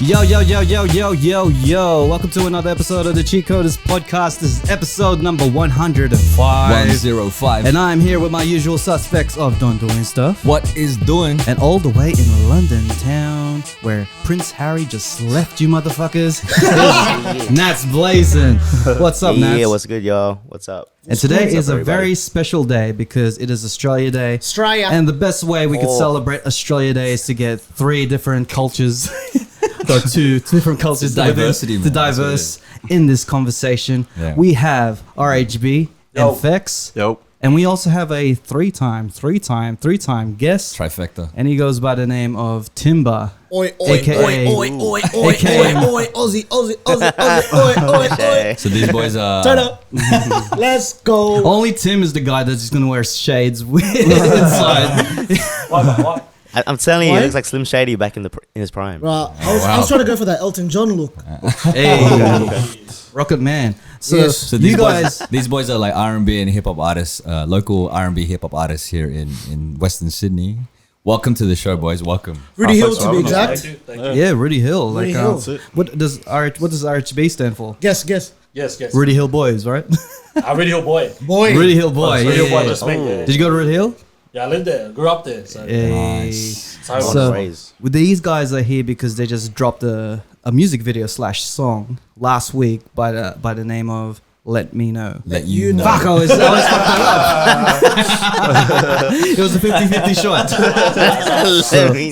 Yo, yo, yo, yo, yo, yo, yo. Welcome to another episode of the Cheatcoders podcast. This is episode number 105. 105. And I'm here with my usual suspects of doing stuff. What is doing? And all the way in London town, where Prince Harry just left you motherfuckers. Nats blazing. What's up, Nats? Yeah, what's good, y'all? What's up? And today is a everybody? very special day because it is Australia Day. Australia. And the best way we could celebrate Australia Day is to get three different cultures. Or two different cultures diversity, to diverse in this conversation. Yeah. We have RHB and Fekz. Yep. And we also have a three-time guest. Trifecta. And he goes by the name of Timba. Oi, oi, AKA oi, oi, oi, oi, AKA oi, oi, Aussie, Aussie, Aussie, Aussie, oi, oi, oi. So these boys are... Turn up. Let's go. Only Tim is the guy that's just going to wear shades inside. Why? I'm telling you, What? he looks like Slim Shady back in his prime. Right, I was trying to go for that Elton John look. Hey, Rocket Man. So, Yes. So you guys... these boys are like R&B and hip hop artists, local R&B hip hop artists here in Western Sydney. Welcome to the show, boys. Welcome. Rudy Hill thanks to for be having us. exact. Thank you. Yeah, Rudy Hill. Rudy Like, Hill. That's it. what does RHB stand for? Guess. Yes. Rudy Hill Boys, right? Rudy Hill boy. Boy. Rudy Hill Boy. Rudy Yeah, Hill boy, yeah. just me. Yeah. Did you go to Rudy Hill? Yeah, I lived there, grew up there. So Hey. Nice. so So Praise. these guys are here because they just dropped a music video / song last week by the name of Let Me Know. Let you know. Fuck, I always fucked that up. It was a 50-50 shot.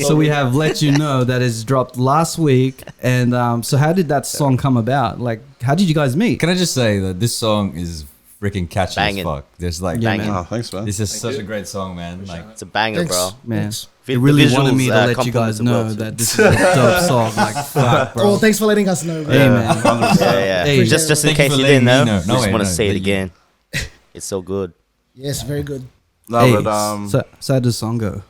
So we have Let You Know that is dropped last week. And so how did that song come about? Like, how did you guys meet? Can I just say that this song is freaking catchy Banging. as fuck. There's like... Yeah, Banging. man. Oh, thanks, man. This is such a great song, man. Like, It's a banger, Thanks. bro. Man, Thanks. they The really visuals, wanted me to let you compliment guys the know world. that this is a dope song. Like, fuck, bro. Oh, thanks for letting us know. Hey, man. Yeah. Hey, just in thank you case for you letting didn't me know, know. we No, just wait, want to no, say it thank you. again. It's so good. Yes, very good. No, Hey, but so how did the song go?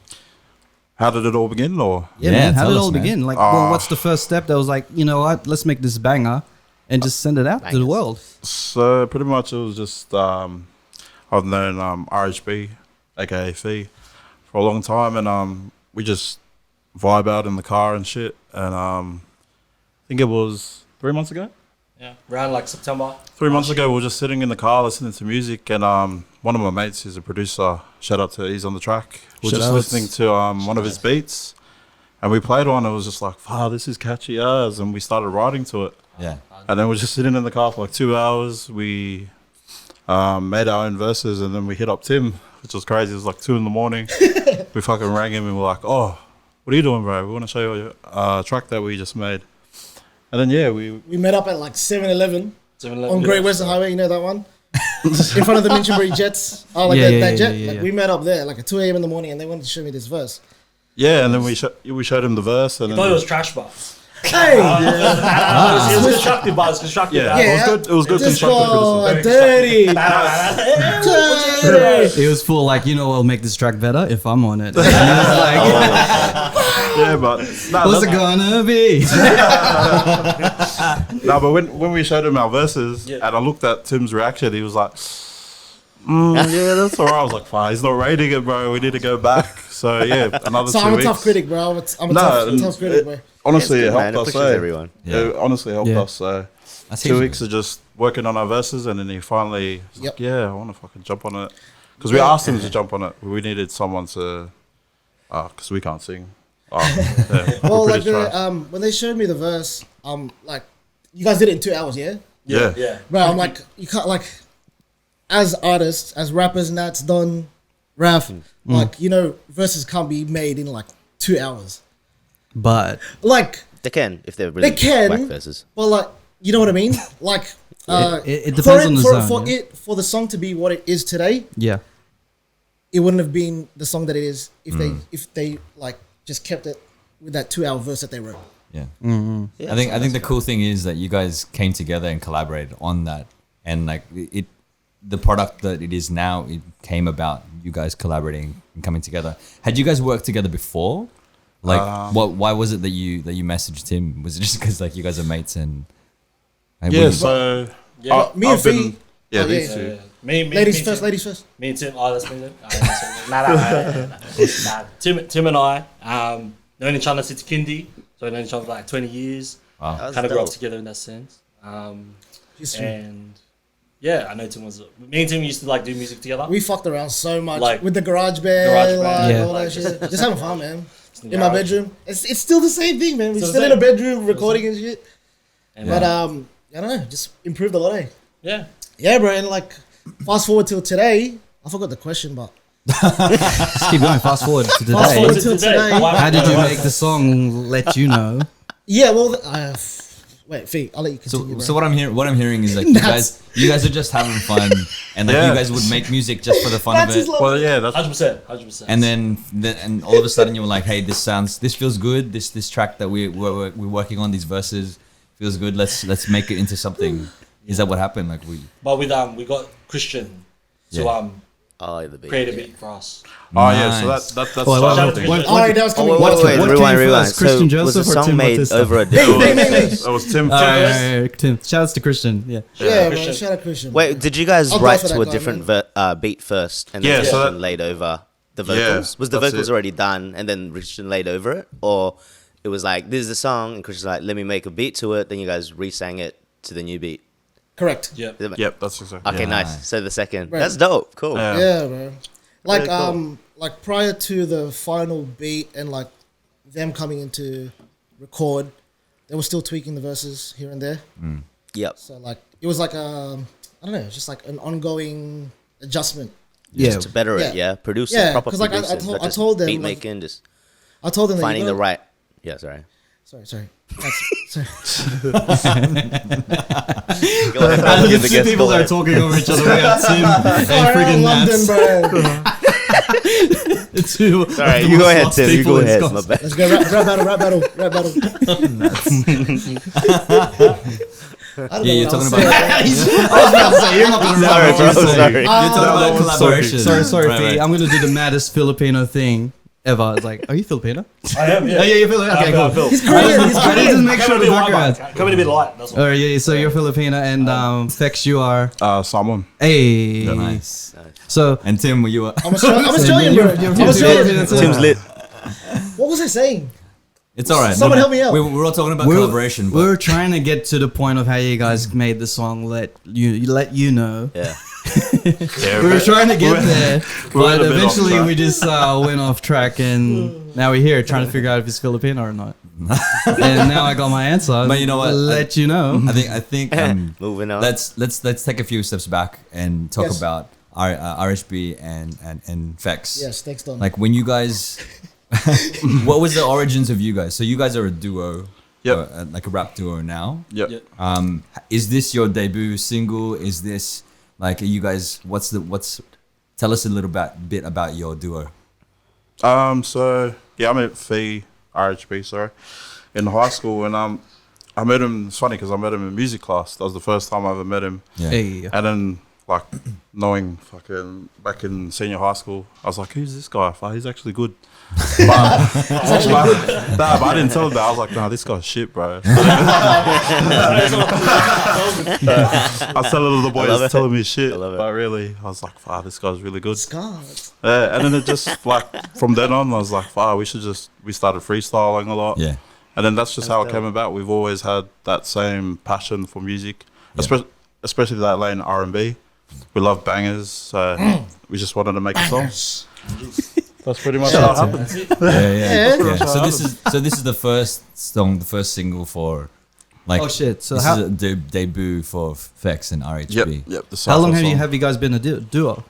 how did it all begin? Or Yeah, Yeah, man. How tell did it us, all man. begin? Like, well, what's the first step that was like, you know what? Let's make this banger and just send it out to the Bangers. world. so pretty much it was just I've known RHB, aka Fee, for a long time, and we just vibe out in the car and shit. And I think it was 3 months ago. yeah, around like September. 3 months ago, we were just sitting in the car listening to music, and one of my mates is a producer. Shout out to he's on the track. We're Shout just outs. listening to one of his beats, and we played one. It was just like, wow, this is catchy as, and we started writing to it. yeah. And then we're just sitting in the car for like 2 hours. We made our own verses, and then we hit up Tim, which was crazy. It was like 2 in the morning. We fucking rang him, and we're like, oh, what are you doing, bro? We want to show you a track that we just made. And then, yeah, we We met up at like 7-Eleven 7-Eleven. on Great Western Highway. You know that one? In front of the Minchinbury Jets. Oh, like Yeah, that, yeah, that jet. yeah, Like, yeah. we met up there like at 2 a.m. in the morning, and they wanted to show me this verse. yeah, and then we showed him the verse, and I then thought it was trash bar. Hey, It was constructive bar. It's constructive. yeah, bar. it was good. It was good just constructive go criticism. dirty. Dirty. It was full like, you know, I'll make this track better if I'm on it. And he was like, Yeah, but what's it gonna be? no, but when we showed him our verses, Yeah. and I looked at Tim's reaction, he was like, "Yeah, that's alright." I was like, "Fine, he's not rating it, bro. We need to go back." So yeah, another So 2 I'm a weeks. tough critic, bro. I'm a No, tough critic, bro. Honestly, It's it good, man. helped It us. pushes Eh? everyone. Yeah. It honestly helped Yeah. us. So That's 2 weeks of just working on our verses, and then he finally was Yep. like, "Yeah, I want to fucking jump on it," because we asked him to jump on it. We needed someone to, because we can't sing. Yeah, Well, we're like pretty trash. when they showed me the verse, like you guys did it in 2 hours, yeah? Yeah. Yeah. Bro, I'm like, you can't like, as artists, as rappers, Nats, Don, Raf, like you know, verses can't be made in like 2 hours. But Like, They can, if they're really They can. whack verses. well, like you know what I mean? Like, it depends on the zone, for yeah. for the song to be what it is today, yeah. it wouldn't have been the song that it is if they like just kept it with that 2 hour verse that they wrote. Yeah. Yeah, I think the cool thing is that you guys came together and collaborated on that, and like the product that it is now, it came about you guys collaborating and coming together. Had you guys worked together before? Like, why was it that you messaged him? Was it just because like you guys are mates and? Like, Yeah. were you- So Yeah. Me and Fee. Yeah, Oh, these yeah. two. Me, Ladies me, first, Tim. ladies first. Me and Tim. Oh, that's me then. Nah. Tim and I known each other since kindy. So So we known each other for like 20 years. Wow. That's Kind of grew up dope. together in that sense. History. And yeah, I know Tim was. Me and Tim used to like do music together. We fucked around so much Like, with the garage band, GarageBand, yeah. all that like, shit. Just having fun, man. Just in In my garage. bedroom, it's still the same thing, man. We're Still still the in a same. bedroom recording and shit. And, But I don't know, just improved a lot. Eh? yeah. Yeah, bro. And like, fast forward till today. I forgot the question, but Just keep going. Fast forward to Fast today. forward till today. How did you make the song "Let You Know"? yeah, well, wait, Fee, I'll let you continue. So bro. what I'm hearing is like you guys are just having fun, and like Yeah. you guys would make music just for the fun That's of his it. love. Well, yeah, that's 100%. And then and all of a sudden you were like, hey, this feels good. This track that we're working on, these verses feels good. Let's make it into something. Is that what happened? Like But with we got Christian to Yeah. Oh, the beat. create a beat for us. Oh yeah, so Nice. that's Wait, wait, something. wait, All right, that was coming. Oh, What- wait, what rewind, came rewind. first, Christian So was the Joseph or song Tim made Bautista? over a different? It was Tim. Tim. Shoutouts to Christian. Yeah. Yeah, Christian. man. Shout out Christian. Wait, did you guys I'll die write for to that a guy, different beat first, and Yeah, then so Christian that- laid over the Yeah, vocals? Was the that's vocals it. already done, and then Christian laid over it, or it was like this is the song, and Christian's like, let me make a beat to it. Then you guys re-sang it to the new beat. Correct. Yeah. Is it- Yep, that's exactly. Okay, Yeah. nice. So the second, Right. that's dope. Cool. Yeah. Yeah, bro. Like Very cool. like prior to the final beat and like them coming into record, they were still tweaking the verses here and there. Yep. So like it was like I don't know, just like an ongoing adjustment. Yeah. Just to better it, Yeah. yeah. Produce Yeah, it, proper 'cause, like, I produce it, told- not I just told them, beat like- making, just I told them that finding you the know, right. Yeah, sorry. Sorry. Sorry. Go ahead, give the guest People go are ahead. talking over each other. We got Tim and Far out friggin' London, Nats. bro. Two of Sorry, the you go most ahead, lost Tim. You people go in ahead. My Scotland. bad. Let's go rap battle. I don't Yeah, know you're what I was talking saying, about- bro. I was about to say, you're not going to Sorry, remember what bro. you're saying. Sorry. you're talking about collaboration. Sorry, Right, P. right. I'm going to do the maddest Filipino thing ever. It's like, are you Filipino? I am, Oh, yeah, you're Filipino. Okay, I'm cool. Phil. I need to make sure the background. Coming a bit light. That's all. All right, yeah, so you're Filipino and Fekz, you are. Someone. Hey. Nice. So, And Tim, you were. I'm Australian, bro. You're I'm Filipino Australian. too. Tim's lit. What was I saying? It's all right. Someone help me out. We're all talking about collaboration, but We're trying to get to the point of how you guys made the song Let You Know. Yeah. Yeah, We were trying to get there, we're but a bit off eventually track. we just went off track, and now we're here trying to figure out if he's Filipino or not. And now I got my answer. But you know what? Let you know. I think Moving on. let's take a few steps back and talk Yes. about RHB and Fekz. Yes, thanks, Don. Like when you guys, what was the origins of you guys? So you guys are a duo, Yep. like a rap duo now. Yep. Yeah. Is this your debut single? Is this like are you guys? Tell us a little bit about your duo. So yeah, I met Fekz RHB, sorry, in high school, and I met him. It's funny because I met him in music class. That was the first time I ever met him. Yeah. Hey. And then like knowing fucking back in senior high school, I was like, who's this guy? Fuck, he's actually good. But, but I didn't tell him that. I was like, nah, this guy's shit, bro. I tell all the I love boys it. telling me shit, I love it. but really, I was like, fuck, this guy's really good. Scars. Yeah, and then it just like from then on, I was like, "Wow, we started freestyling a lot." Yeah. And then that's just how it dope. came about. We've always had that same passion for music, Yeah. especially that lane R&B. We love bangers, so we just wanted to make a song. That's pretty much how it happened. Yeah. So this is the first song, the first single for, like. Oh shit! So this how is a debut for Fekz and RHB. Yep. The how long cypher song. have you guys been a duo?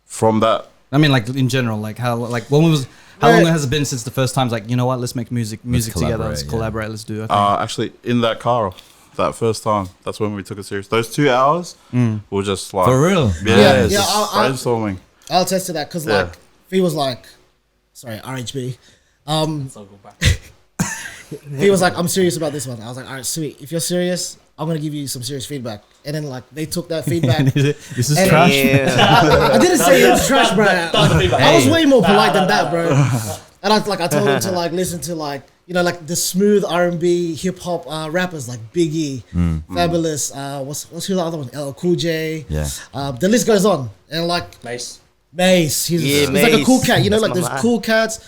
From that? I mean, like in general, like how long has it been since the first time's like, you know what, let's make music together, let's collaborate, yeah. collaborate, let's do a thing. Actually, in that car, that first time, that's when we took it serious. Those 2 hours were just like For real? Yeah, Yeah, it's yeah, just brainstorming. I'll attest to that because Yeah. like he was like, sorry, RHB. So go back. He was like, I'm serious about this one. I was like, all right, sweet. If you're serious, I'm gonna give you some serious feedback. And then like they took that feedback. This is And- trash. Yeah. I didn't say it was trash, bro. the feedback. I was way more polite Nah, than that, bro. And I told him to like listen to like like the smooth R&B hip hop rappers like Biggie, Fabulous. What's the other one? LL Cool J. Yeah. The list goes on. And like Mace. Mace, he's Yeah, like a cool Mace. cat. That's like my those man. cool cats.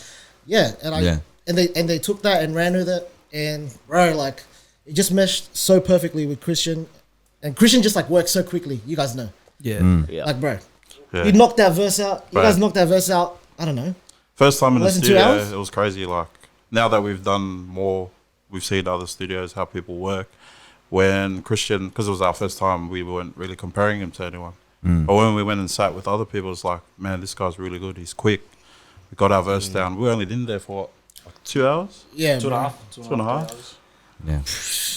Yeah, and Yeah. and they took that and ran with it. and bro, like it just meshed so perfectly with Christian, and Christian just like works so quickly. You guys know, Yeah. Yeah. like bro, Yeah. he knocked that verse out. You Right. guys knocked that verse out. I don't know. First time in the Less than 2 studio, hours? it was crazy. Like now that we've done more, we've seen other studios how people work. When Christian, because it was our first time, we weren't really comparing him to anyone. But when we went and sat with other people, it's like, man, this guy's really good. He's quick. We got our verse down. We only in there for like 2 hours. Yeah, 2.5. Two and a half. hours. Yeah.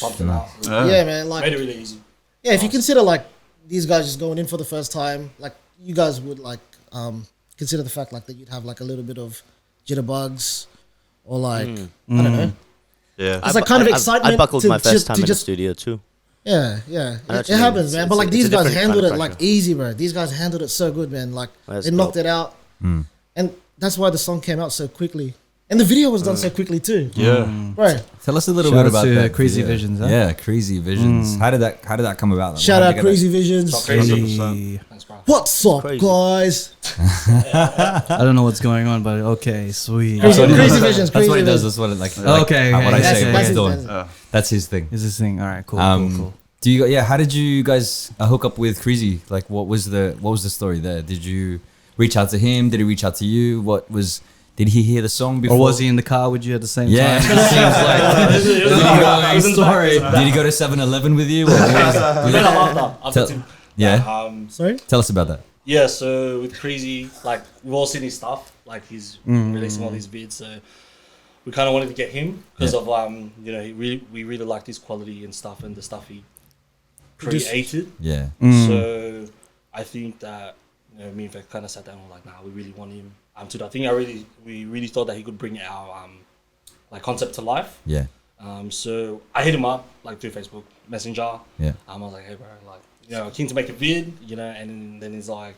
Pumped it out. Yeah, man. Like Made it really easy. yeah, if you consider like these guys just going in for the first time, like you guys would like consider the fact like that you'd have like a little bit of jitterbugs or like I don't know. Yeah. It's like kind of excitement I buckled to my first just- time to in the just- studio too. Yeah, I yeah. know what It you mean. happens, man. But like It's these a guys different kind handled of it like pressure. easy, bro. These guys handled it so good, man. Like That's they knocked dope. it out, and that's why the song came out so quickly, and the video was done so quickly too, Yeah. bro. Tell us a little Shout bit out about to, that. Crazy video. Visions, huh? Yeah, Crazy Visions. How did that come about? Shout How out did you get Crazy Visions. Top crazy. 100%. Thanks, bro. What's up, Crazy. guys? I don't know what's going on, but okay, sweet. Crazy, that? Crazy Visions. That's Crazy what he does. Visions. That's what it like. Okay, what I okay. say. That's- What he's that's doing. his- Yeah. That's his thing. Is this thing? All right, cool, cool. Do you? Yeah. How did you guys hook up with Crazy? Like, what was the story there? Did you reach out to him? Did he reach out to you? Did he hear the song before? Or was he in the car with you at the same Yeah. time? It seems like It was in the back, it was in the back. Did he go to 7-Eleven with you? Or what was- We met up after Tell- Tim. yeah. Sorry. Tell us about that. Yeah, so with Crazy, like we've all seen his stuff, like he's releasing all these beats, so we kind of wanted to get him because of you know we really liked his quality and stuff and the stuff he created. Yeah. So I think that me and Fekz kind of sat down and were like, nah, we really want him to do. I think we really thought that he could bring our like concept to life. Yeah. So I hit him up like through Facebook Messenger. Yeah. I was like, hey bro, like keen to make a vid, and then he's like,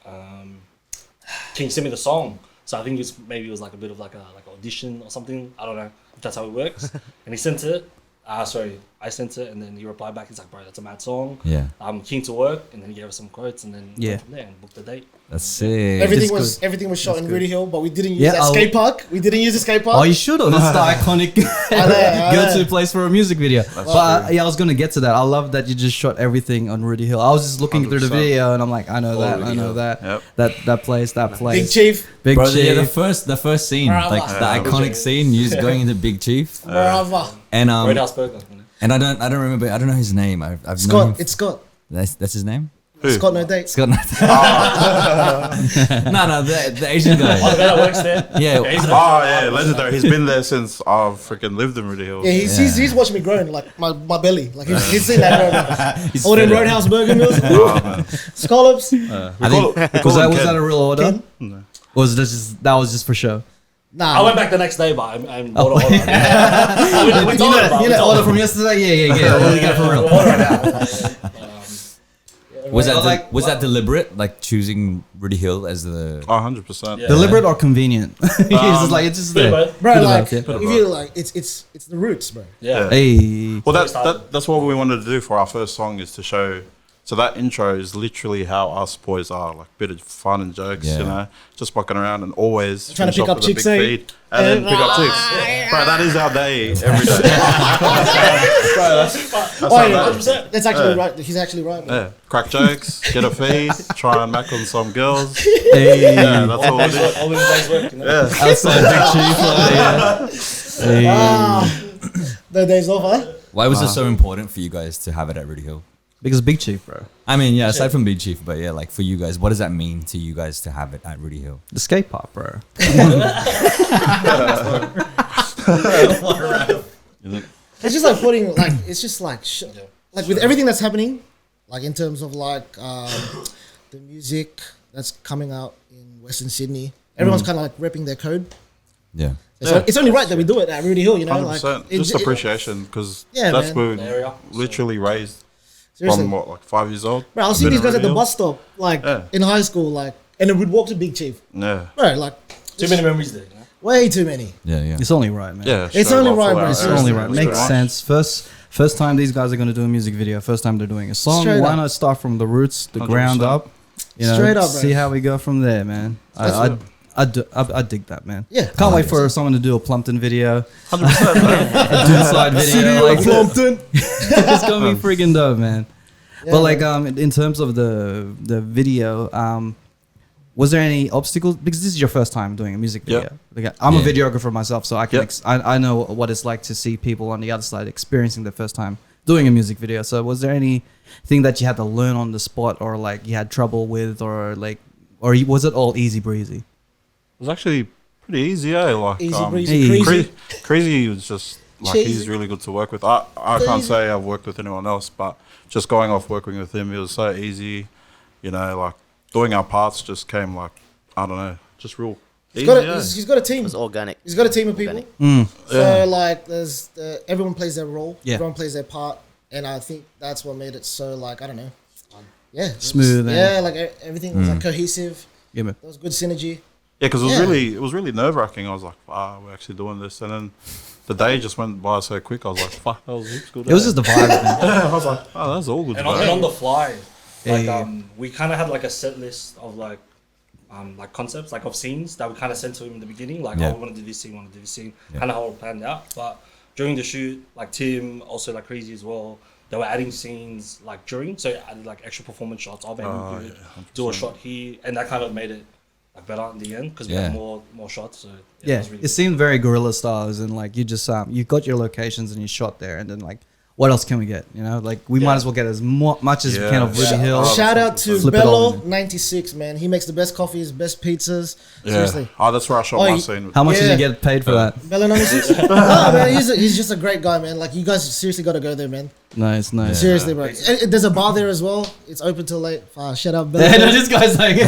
can you send me the song? So I think maybe it was like a bit of like an audition or something. I don't know if that's how it works. And he sent it. I sent it, and then he replied back. He's like, bro, that's a mad song. Yeah. I'm keen to work, and then he gave us some quotes, and then Yeah. went from there and booked the date. That's sick. Everything was shot in Rudy Hill, but we didn't use Yeah, that I'll- skate park. We didn't use the skate park. Oh, you should have. That's the iconic I go-to know. place for a music video. But yeah, I was gonna get to that. I love that you just shot everything on Rudy Hill. I was just looking through the 100%. video and I'm like, I know All that, Rudy I know Hill. that, Yep. that place, Big Chief, Big Bro, Chief. yeah, the first scene, Bravo. like the iconic scene, you just going into Big Chief, brother. and Roadhouse Burger. and I don't remember, I don't know his name. I've known him. Scott, it's Scott. That's his name. Who? Scott, no date. Scott. No, the Asian Oh, the guy. guy that works there. Yeah. he's the- Oh yeah, legendary. He's been there since I've freaking lived in Rudy Hill. Yeah, he's watched me growing, like my belly. Like he's seen that growing. He's All them fed up. Roadhouse Burger meals, Oh, man. scallops. We call him Was that Ken. a real order? Ken? No. Or was that was just for show? Nah, I went back the next day, but I'm order. We You told him about it. know order from yesterday? Yeah. What do you got for real? Was that Like, was that deliberate? Like choosing Rudy Hill as the 100%. Yeah. Deliberate or convenient? He's just like, it's just Bit of there. both. bro, Bit of like both, yeah. if you like, it's the roots, bro. Yeah. Hey. Well, started. that's what we wanted to do for our first song, is to show. So that intro is literally how us boys are, like bit of fun and jokes, Yeah. you know, just fucking around and always Trying to finish pick off up with a chicks, big eh? feed and then pick up chicks. Bro, that is our day every day. Bro, that's Oh, our yeah, day. 100%. that's actually right. He's actually right. Man. Yeah, crack jokes, get a feed, try and mac on some girls. Hey. Yeah, that's all it Days work, is. all in days work, you know? Yeah. Outside Big Chief. Hey. The days off, huh? Why was it so important for you guys to have it at Rudy Hill? Because Big Chief, bro. I mean, yeah, aside from Big Chief, but yeah, like for you guys, what does that mean to you guys to have it at Rudy Hill? The skate park, bro. It's just like putting like it's just like like with everything that's happening, like in terms of like the music that's coming out in Western Sydney. Everyone's kind of like repping their code. Yeah. So it's only right that we do it at Rudy Hill, you know. 100%. Like Just appreciation, because Yeah, that's man. where The area. we literally raised seriously, from what, like 5 years old. bro, I'll see Been these in guys at Rudy the Hill. bus stop, like Yeah. in high school, like, and then we'd walk to Big Chief, Yeah. bro. Like Too many memories there, you know? way too many. Yeah, yeah. It's only right, man. Yeah. It's show only love right, for bro. our It's It's area. only Seriously, right. It's Makes pretty much. sense. First time these guys are gonna do a music video. First time they're doing a song. Straight Why up. not start from the roots, the 100%. ground up? You know, Straight up, bro. see how we go from there, man. That's I I dig that, man. Yeah. Can't wait for someone to do a Plumpton video, 100%. Man. a Duneside video. Like Plumpton. it's gonna be freaking dope, man. Yeah, But like man. in terms of the video, was there any obstacles? Because this is your first time doing a music video. Yep. Like, I'm a Yeah. videographer myself, so I can Yep. I know what it's like to see people on the other side experiencing their first time doing a music video. So was there anything that you had to learn on the spot, or like you had trouble with, or like, or was it all easy breezy? It was actually pretty easy, eh? Like, Easy breezy, Hey. crazy. Crazy was just like Cheesy. he's really good to work with. I can't Crazy. say I've worked with anyone else, but just going off working with him, it was so easy. You know, like doing our parts just came like I don't know, just real easy. He's got a team. It was organic. He's got a team of people. Organic. So Yeah. like, there's everyone plays their role. Yeah. Everyone plays their part, and I think that's what made it so like I don't know. Yeah. it was- Smooth and- Yeah, like everything was like cohesive. Yeah, man. There was good synergy. Yeah, because Yeah. it was really nerve wracking. I was like, wow, we're actually doing this, and then the day just went by so quick. I was like, fuck, that was heaps good. It was just the vibe, man. I was like, oh, that's all good. And today. on the fly, Yeah, like yeah. we kind of had like a set list of like concepts, like of scenes that we kind of sent to him in the beginning, like Yeah. oh, we want to do this scene, want to do this scene, Yeah. kind of how it planned out. But during the shoot, like Tim, also like Crazy as well, they were adding scenes like during, so it added like extra performance shots. I'll maybe do a shot here, and that kind of made it like better in the end because we Yeah. had more shots. So Yeah, it was really it seemed very guerrilla styles, and like you just you got your locations and you shot there, and then like what else can we get? You know, like we might as well get as much as we can of Ruby Yeah. Hill. Oh, Shout out to Flip it all, Bello 96, man. He makes the best coffees, best pizzas. Yeah. Seriously. Oh, that's where I shot Oh, my you- scene. How much did Yeah. you get paid for that? Bello 96. No, man, he's just a great guy, man. Like you guys seriously got to go there, man. Nice, nice. Seriously, bro. There's a bar there as well. It's open till late. Shout out Bello. Yeah, no, this guy's like, Hey,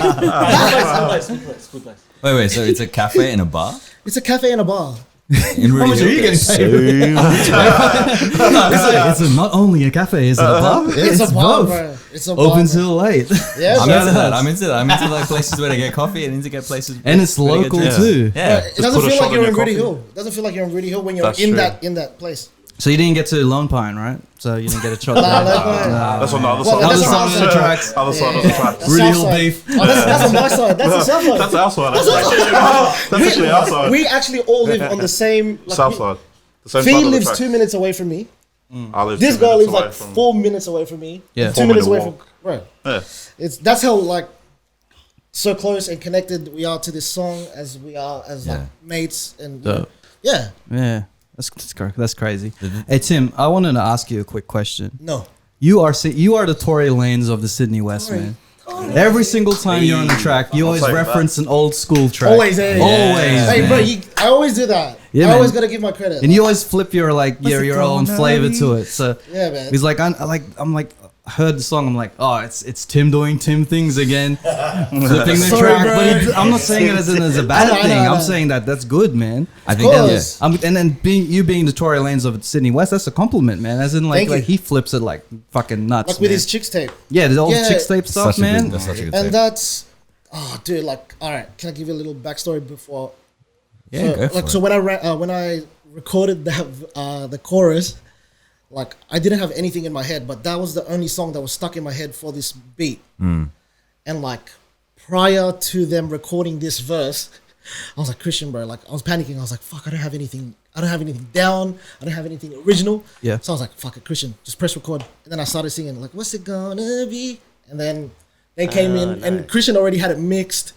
good place. Wait. So it's a cafe and a bar it's a cafe and a bar. in how much are Ruby you Hill? getting paid? It's not only a cafe, it's a bar. It's a bar, both. bro. It's a bar. Open bro. till late. Yeah, I'm bro. into that. I'm into like places where they get coffee and into get places And it's where they get local drinks. too. Yeah. It doesn't put a feel shot like in you're your in Rudy coffee. Hill. It doesn't feel like you're in Rudy Hill when you're That's in true. that place. So you didn't get to Lone Pine, right? So you didn't get a shot Nah, there. no, bro. That's on the other Well, side. that's Other on side of the tracks. Other side of the tracks. That's Rudy south Hill side. beef. Oh, that's on my side. That's the south side. That's our side. That's actually our side. We actually all live on the same. Like, South side. The same Fee side of the lives tracks. 2 minutes away from me. I live This 2 girl minutes lives away like from- 4 minutes away from me. Yeah. 2 minutes away from. walk. Bro, Yeah. that's how like so close and connected we are to this song as we are as like mates and Dope. yeah. Yeah, that's crazy. Hey Tim, I wanted to ask you a quick question. No. You are the Tory Lanez of the Sydney West, man. Every single time you're on the track, you always take reference an old school track. Always, hey. Always, Hey, bro, man. I always do that. Yeah, I man. always gotta give my credit. And you always flip your your own flavor to it. So Yeah, man. he's like, I'm like, heard the song. I'm like, oh, it's Tim doing Tim things again, flipping the Sorry, track. bro. But I'm not saying it as a bad I know, thing. I know. I'm saying that's good, man. I think course. And then being the Tory Lanez of Sydney West, that's a compliment, man. As in, Thank you. he flips it like fucking nuts, Like with man. his chicks tape. Yeah, the old Yeah. Chicks tape stuff, man. That's such a good And take. that's dude, like, all right, can I give you a little backstory before Yeah, go for like it. so when I recorded the chorus, like I didn't have anything in my head, but that was the only song that was stuck in my head for this beat. And like prior to them recording this verse, I was like, Christian, bro, like I was panicking. I was like, fuck, I don't have anything down. I don't have anything original. Yeah. So I was like, fuck it, Christian, just press record. And then I started singing like, what's it gonna be? And then they came in and Christian already had it mixed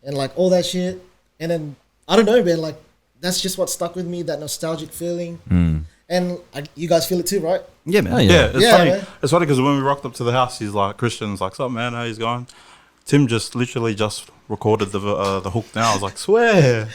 and like all that shit. And then I don't know, man, like that's just what stuck with me, that nostalgic feeling. And you guys feel it too, right? Yeah, man. Oh, Yeah, it's Yeah, funny. man. It's funny because when we rocked up to the house, he's like, Christian's like, "Sup, man? How he's going?" Tim just literally just recorded the hook. Now I was like, "Swear!"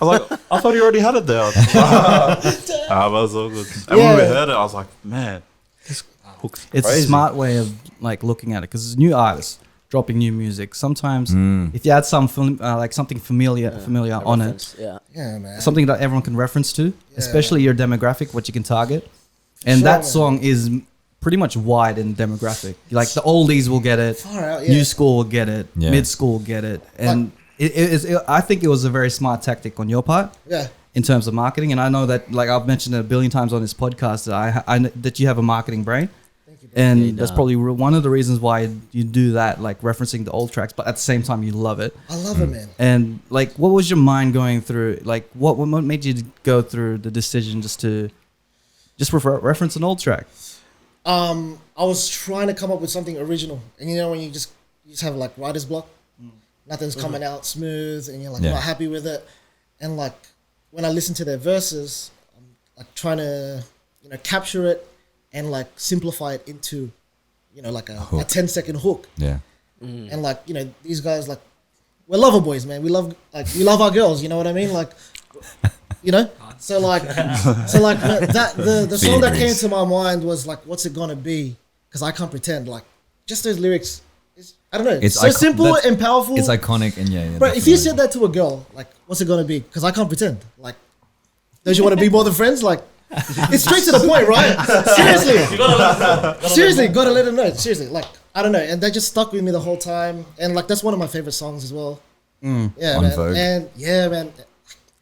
I was like, "I thought he already had it there." But it was all good. And when we Yeah. heard it, I was like, "Man, this hook's It's crazy." a smart way of like looking at it because it's new artists dropping new music. Sometimes if you add some something familiar on it, Reference, yeah. Yeah, man. something that everyone can reference to, especially your demographic, what you can target. And Sure, that man. song is pretty much wide in demographic. Like the oldies will get it, Far out, yeah. new school will get it, Yeah. mid school will get it, and I think it was a very smart tactic on your part. Yeah. In terms of marketing, and I know that, like I've mentioned it a billion times on this podcast, that that you have a marketing brain. Thank you, And that's probably one of the reasons why you do that, like referencing the old tracks, but at the same time you love it. I love it, man. And like, what was your mind going through? Like, what made you go through the decision just to reference an old track? I was trying to come up with something original, and you know when you just have like writer's block, nothing's coming out smooth, and you're like not happy with it, and like when I listen to their verses, I'm like trying to capture it and like simplify it into like a 10-second hook. Yeah. And like these guys, like, we're lover boys, man. We love our girls, you know what I mean? Like, so like that the song that came to my mind was like, what's it gonna be? Because I can't pretend. Like, just those lyrics, I don't know, it's so simple and powerful. It's iconic, and yeah. But if you said that to a girl, like, what's it gonna be? Because I can't pretend. Like, don't you want to be more than friends? Like, it's straight to the point, right? Seriously, gotta let them know. Seriously, like, I don't know, and that just stuck with me the whole time, and like that's one of my favorite songs as well. Yeah, On man. Vogue. And yeah, man,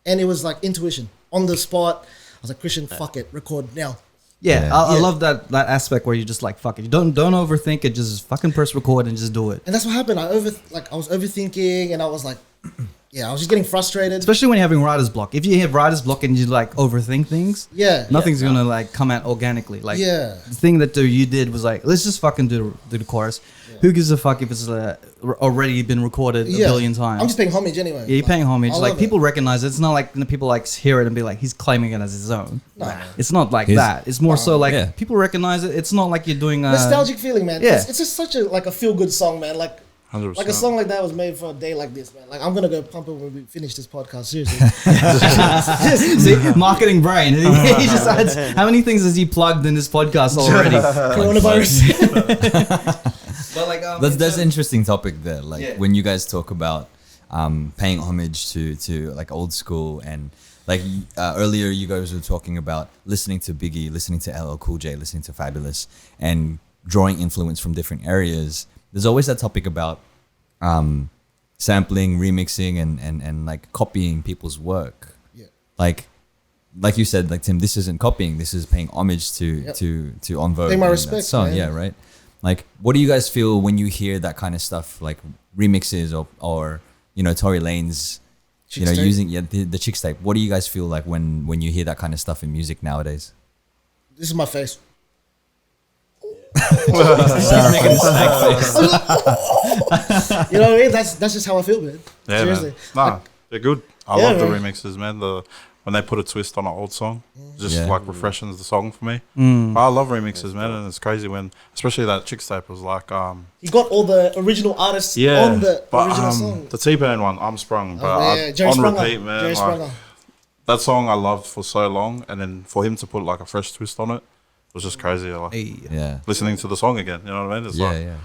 and it was like intuition on the spot. I was like, Christian, fuck it, record now. Yeah, I love that aspect where you just like, fuck it, you don't overthink it, just fucking press record and just do it. And that's what happened. I was overthinking, and I was like, I was just getting frustrated. Especially when you're having writer's block. If you have writer's block and you like overthink things, nothing's gonna like come out organically. Like, the thing that you did was like, let's just fucking do the chorus. Who gives a fuck if it's already been recorded a billion times? I'm just paying homage anyway. Yeah, you're paying homage. Like, people recognize it. It's not like people like hear it and be like, he's claiming it as his own. No. It's not like that. It's more so like people recognize it. It's not like you're doing a nostalgic feeling, man. Yeah. It's just such a feel good song, man. Like 100%. like a song like that was made for a day like this, man. Like, I'm gonna go pump it when we finish this podcast. Seriously. See, marketing brain. He just adds, how many things has he plugged in this podcast already? Coronavirus. But like, that's an interesting topic there. Like when you guys talk about paying homage to like old school, and like earlier you guys were talking about listening to Biggie, listening to LL Cool J, listening to Fabulous, and drawing influence from different areas. There's always that topic about sampling, remixing, and like copying people's work. Yeah. Like you said, like, Tim, this isn't copying. This is paying homage to On Vogue. Pay my respect, song, man. yeah, right. Like, what do you guys feel when you hear that kind of stuff, like remixes or Tory Lanez, Chicks tape. using the Chicks tape? What do you guys feel like when you hear that kind of stuff in music nowadays? This is my face. He's making a stank face. You know what I mean? That's just how I feel, man. Yeah, Seriously. man. Nah, they're good. I Yeah, love the man. remixes, man. When they put a twist on an old song, just Yeah. like refreshes the song for me. I love remixes, man, and it's crazy when, especially that Chicks tape was like, You got all the original artists on the original song. the T-Pain one, I'm Sprung, but Jerry on Sprunger. repeat, man. Jerry Like, Sprunger. that song I loved for so long, and then for him to put like a fresh twist on it was just crazy. Like Yeah. listening to the song again, you know what I mean? It's Yeah, like, yeah.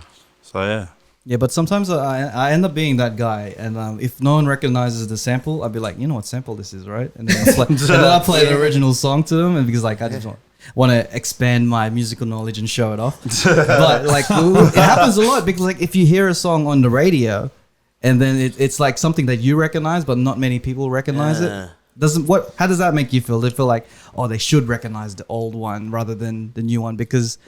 So yeah. Yeah, but sometimes I end up being that guy, and if no one recognizes the sample, I'll be like, you know what sample this is, right? And then I play the original song to them, and because like I just want to expand my musical knowledge and show it off. But like it happens a lot because like if you hear a song on the radio, and then it's like something that you recognize, but not many people recognize it. How does that make you feel? They feel like, oh, they should recognize the old one rather than the new one, because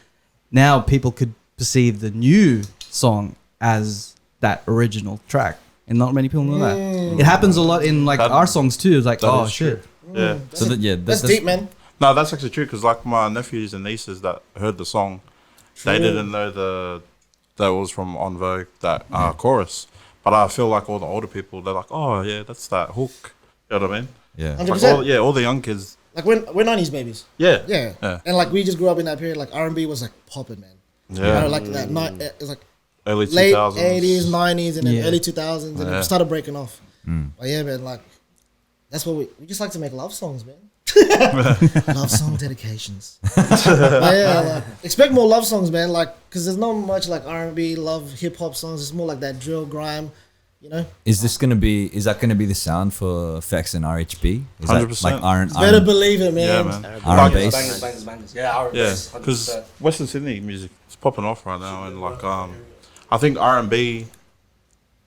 now people could perceive the new song as that original track, and not many people know that. It happens a lot in like our songs too. It's like, That oh is shit. true. Yeah. That's deep, man. No, that's actually true, because like my nephews and nieces that heard the song, they didn't know that was from On Vogue, that chorus. But I feel like all the older people, they're like, oh yeah, that's that hook. You know what I mean? Yeah. 100%. Like all the young kids. Like we're 90s babies. Yeah. Yeah. And like we just grew up in that period. Like R&B was like popping, man. Yeah. You know, like that night. It was like Early late 2000s. 80s, 90s, and then early 2000s, and Yeah. it started breaking off. But yeah, man, like that's what we just like to make love songs, man. Love song dedications. But yeah, like, expect more love songs, man. Like, cause there's not much like R&B, love, hip hop songs. It's more like that drill, grime. You know. Is that gonna be the sound for Fekz and RHB? Is that 100%. like R&B? Better believe it, man. Yeah, man. R&B. Bangers, bangers, bangers. Yeah, R&B. Yeah, because Western Sydney music is popping off right now, and like I think R&B,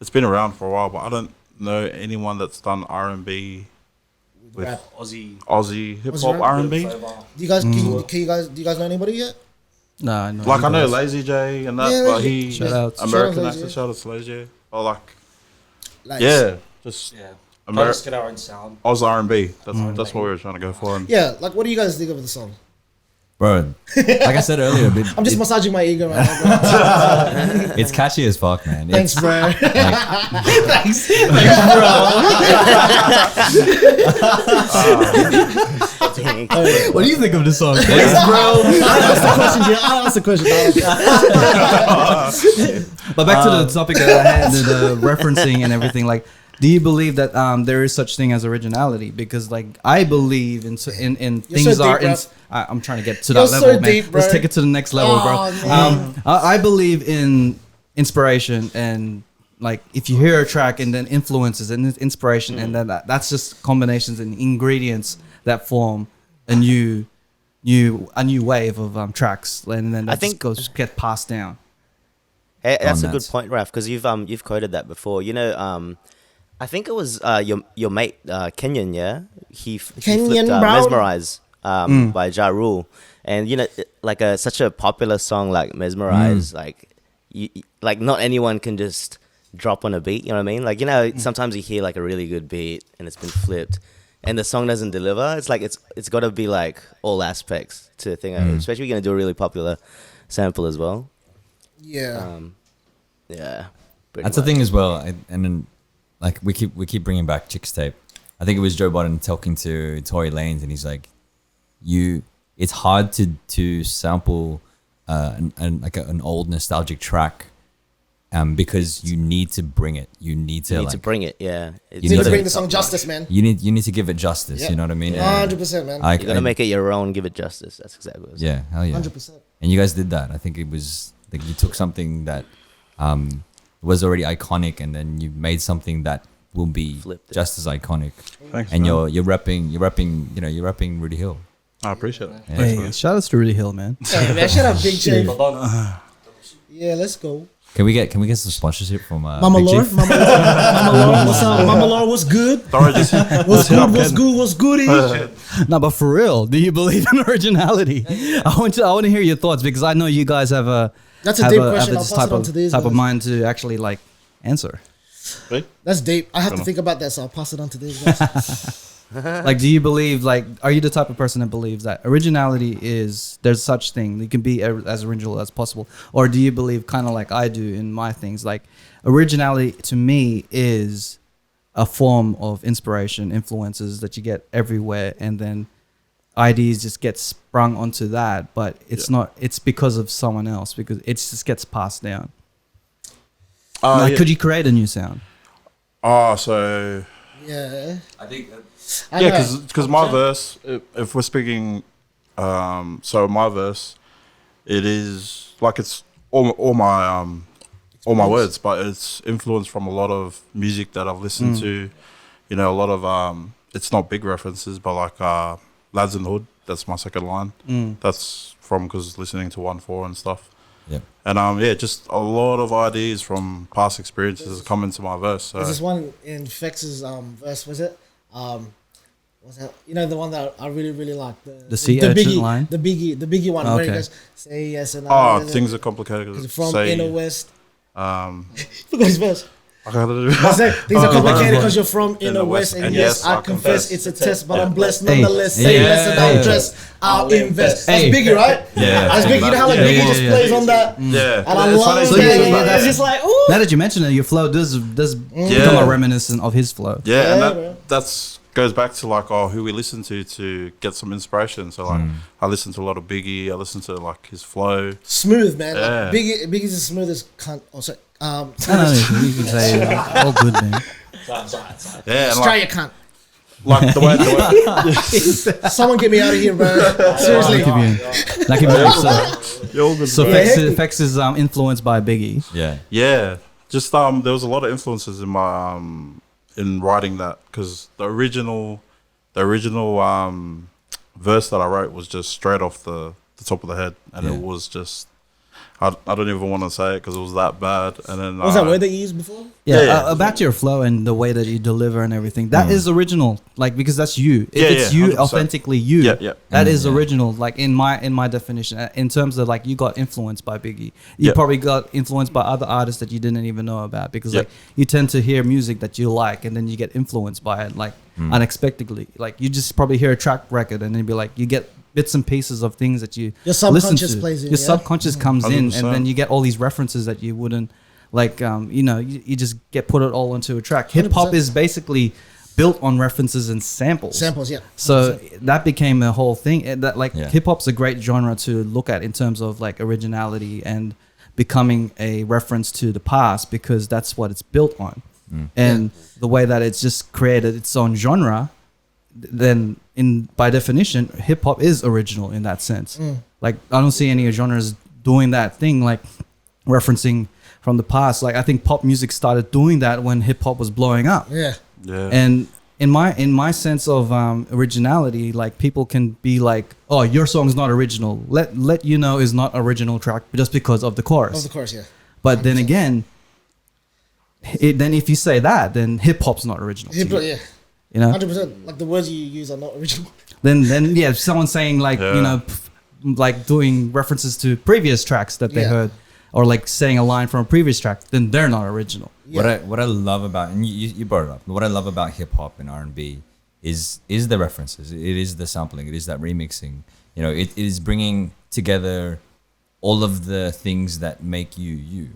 it's been around for a while, but I don't know anyone that's done R&B with Rap. Aussie. Aussie hip Aussie hop rap? R&B. Do you guys do you guys know anybody yet? No, no. Like you I know guys. Lazy J and that, Yeah, but he Shout outs. American Shout out actor. Lazy J. Shout out to Lazy J. Or like Like, yeah, just Yeah. Try to Ameri- just get our own sound. Oz R&B. That's what we were trying to go for. And Yeah, like what do you guys think of the song? Bro, like I said earlier, I'm just massaging my ego right now, bro. it's catchy as fuck, man. Thanks, It's, bro. What do you think of the song? I'll ask the question. But back to the topic that I had, the referencing and everything. Like, do you believe that there is such thing as originality? Because like I believe in things so are. deep, I'm trying to get to You're that so level, man. deep, bro. Let's take it to the next level, Oh, bro. man. I believe in inspiration and like if you hear a track and then influences and inspiration and then that's just combinations and ingredients that form a new wave of tracks and then that I think- get passed down. Hey, that's a good nuts. point, Raf, because you've quoted that before. You know, I think it was your mate Kenyan, yeah. He Kenyan flipped Brown? Mesmerize by Ja Rule, and you know, like such a popular song like Mesmerize, like not anyone can just drop on a beat. You know what I mean? Like, you know, sometimes you hear like a really good beat and it's been flipped, and the song doesn't deliver. It's like it's got to be like all aspects to the thing, especially if you're gonna do a really popular sample as well. Yeah. Yeah, pretty That's the much. thing as well. And then, like, we keep bringing back Chicks Tape. I think it was Joe Budden talking to Tory Lanez, and he's like, it's hard to sample an old nostalgic track, because you need to bring it. You need to You need like to bring it, yeah. It's You You need need to to- bring the song justice, man. you need to give it justice. Yeah. You know what I mean? 100%, man. I, You gotta make it your own, give it justice. That's exactly what it's yeah, hell yeah. 100%. And you guys did that. I think it was like you took something that was already iconic, and then you made something that will be Flipped it. just as iconic. thanks, And man. you're rapping Rudy Hill. I appreciate it. Yeah. Thanks, Hey, man. shout outs to Rudy Hill, man. Hey, man, shut up, Big Chief. But don't- Yeah, let's go. Can we get some sponsorship from Mama Big Laura, Chief? Mama Laura, what's up? Mama Laura, what's good? Sorry, just What's good? What's good? What's goody? No, but for real, do you believe in originality? I want to hear your thoughts because I know you guys have a That's a have deep have question. I'll this pass type it on of to these type of guys. mind to actually like answer. That's deep. I have to think about that, so I'll pass it on to these guys. Like, do you believe like are you the type of person that believes that originality is there's such thing you can be as original as possible, or do you believe kind of like I do in my things like originality to me is a form of inspiration, influences that you get everywhere, and then ideas just get sprung onto that, but it's not. It's because of someone else because it just gets passed down. Like, yeah. could you create a new sound? So Yeah. I think I yeah, know. because my verse, if we're speaking, so my verse, it is like it's all my words, but it's influenced from a lot of music that I've listened to. You know, a lot of it's not big references, but like Lads in the Hood. That's my second line. That's from because listening to 1-4 and stuff. yeah. And yeah, just a lot of ideas from past experiences come into my verse. So There's this one in Fex's verse, was it? Was that, you know, the one that I really, really like? The sea urchin biggie, line? The biggie one where he Okay. goes, say yes and things are complicated. from Say, Inner West. um, Forgot his verse. I gotta do I said, things are complicated right. because you're from Inner West, and yes, I confess it's a test, but I'm blessed Hey, nonetheless. hey, Say yeah, less and yeah, I'll yeah. dress, I'll invest. That's Hey. Biggie, right? Yeah. That's Biggie. You know how like Yeah, Biggie yeah, just yeah. plays on that, Yeah, and I It's love funny So that. yeah, you yeah, say that. It's just like, ooh. Now that you mention it, your flow does become a reminiscent of his flow. Yeah, and Yeah, that bro. that's goes back to like who we listen to get some inspiration. So like I listen to a lot of Biggie. I listen to like his flow. Smooth, man. Yeah. Like, Biggie's the smoothest cunt. Oh, sorry. No, you can say all good, man. Sorry. Yeah, and Australia like, cunt. like the way Someone get me out of here, bro. Seriously. Like if you're all good. so bro. Fekz is influenced by Biggie. Yeah. Yeah, just there was a lot of influences in my in writing that because the original verse that I wrote was just straight off the top of the head, and Yeah. it was just I don't even want to say it because it was that bad. And then What was that word that you used before? Yeah. About your flow and the way that you deliver and everything. That is original, like because that's you. If it's you, 100%. authentically you. Yeah. That is original. Like in my definition, in terms of like you got influenced by Biggie. You probably got influenced by other artists that you didn't even know about because like you tend to hear music that you like and then you get influenced by it like unexpectedly. Like you just probably hear a track record and then be like you get bits and pieces of things that you Your subconscious listen to. plays in, Your yeah? subconscious comes in, 100%. and then you get all these references that you wouldn't like. You just get put it all into a track. Hip hop 100%. is basically built on references and samples. Samples, yeah. So that became a whole thing. And that like Yeah. hip hop's a great genre to look at in terms of like originality and becoming a reference to the past because that's what it's built on. And the way that it's just created its own genre, then by definition, hip hop is original in that sense. Like I don't see any genres doing that thing, like referencing from the past. Like I think pop music started doing that when hip hop was blowing up. Yeah. And in my sense of originality, like people can be like, "Oh, your song's not original." Let you know is not original track just because of the chorus. Of the course, yeah. But then again, then if you say that, then hip hop's not original. to Hip hop, you, yeah. you know. 100%. Like the words you use are not original. Then yeah, if someone's saying like Yeah. like doing references to previous tracks that they Yeah. heard, or like saying a line from a previous track, then they're not original. Yeah. What I love about, and you brought it up, what I love about hip hop and R&B is the references. It is the sampling. It is that remixing. You know, it is bringing together all of the things that make you you.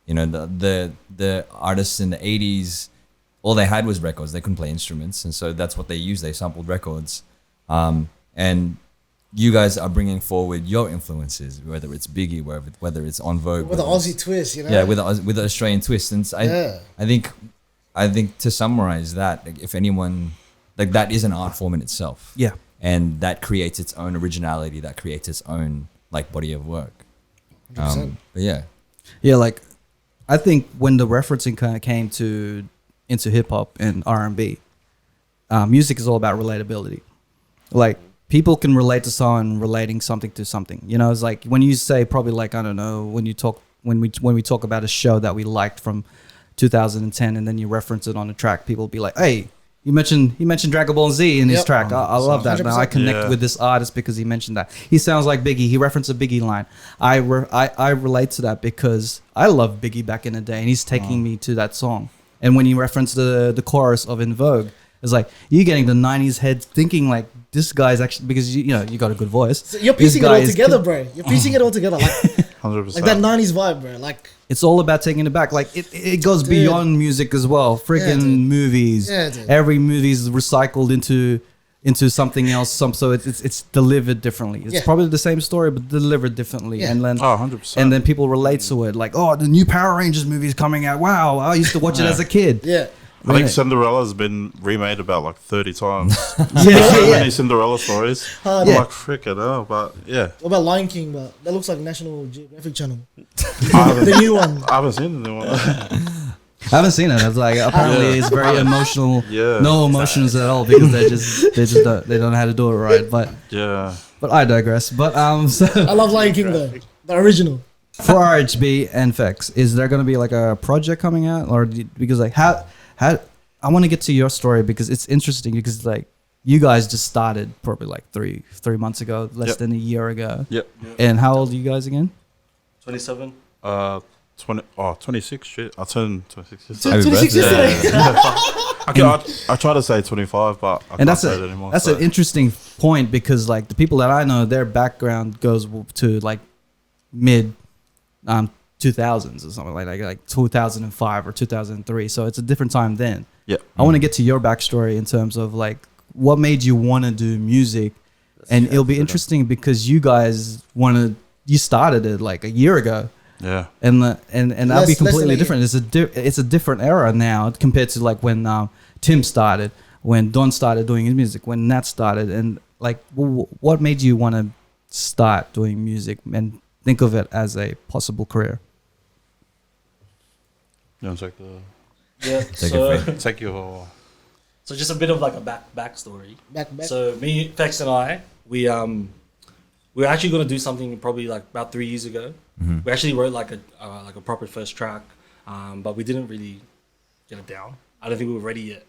You know, the artists in the 80s, all they had was records. They couldn't play instruments, and so that's what they used. They sampled records, and you guys are bringing forward your influences, whether it's Biggie, whether it's En Vogue, With the whether it's- Aussie twist, you know? yeah, with the Australian twist. And I think to summarize that, like, if anyone, like that is an art form in itself. Yeah. And that creates its own originality, that creates its own like body of work. 100%. But yeah. Yeah, like I think when the referencing kind of came into hip hop and R&B, music is all about relatability. Like people can relate to someone relating something to something. You know, it's like when you say probably like I don't know when we talk about a show that we liked from 2010 and then you reference it on a track, people will be like, hey. He mentioned Dragon Ball Z in his Yep. track. I love that. Now I 100%. connect with this artist because he mentioned that. He sounds like Biggie. He referenced a Biggie line. I relate to that because I loved Biggie back in the day, and he's taking me to that song. And when you reference the chorus of In Vogue, it's like you're getting the '90s head thinking like this guy's actually because you got a good voice. So you're This piecing it guy all is together, bro. You're piecing it all together. Like, 100%. like that 90s vibe, bro. Like, It's all about taking it back. Like it goes Dude. beyond music as well. Freaking dude. movies. Yeah, dude. Every movie is recycled into something else. So it's delivered differently. It's Yeah. probably the same story but delivered differently. Yeah. And then Oh, 100%. and then people relate to it. Like, oh, the new Power Rangers movie is coming out. Wow, I used to watch it as a kid. yeah. I think Cinderella's been remade about like 30 times. Yeah, So many Cinderella stories. Hard. I'm Yeah. like, freaking hell. But yeah, What about Lion King, bro? That looks like National Geographic Channel. I haven't, The new one. I haven't seen the new one. I haven't seen it. It's like apparently Yeah. it's very emotional. Yeah. No emotions at all because they don't know how to do it right. But Yeah. I digress. But so I love Lion King, though. The original. for RHB and Fekz, is there going to be like a project coming out, or because like how I want to get to your story because it's interesting because like you guys just started probably like three months ago, less Yep. than a year ago. Yep. And how old are you guys again? 27. 26. Shit. I turned 26 Happy 26 birthday. yesterday. I try to say 25, but I And can't that's say it anymore. that's so. an interesting point because like the people that I know, their background goes to like mid 2000s or something like 2005 or 2003. So it's a different time then. Yeah. I want to get to your backstory in terms of like what made you want to do music, and it'll be interesting because you guys you started it like a year ago, Yeah. and that'll be Less than a completely year. different. It's a different era now compared to like when Tim started, when Don started doing his music, when Nat started, and like what made you want to start doing music and think of it as a possible career? You want to take the. Yeah. Take So, it, Fred. Take your. so just a bit of like a backstory. Back. So me, Fekz and I, we were actually going to do something probably like about 3 years ago. We actually wrote like a proper first track, but we didn't really get it down. I don't think we were ready yet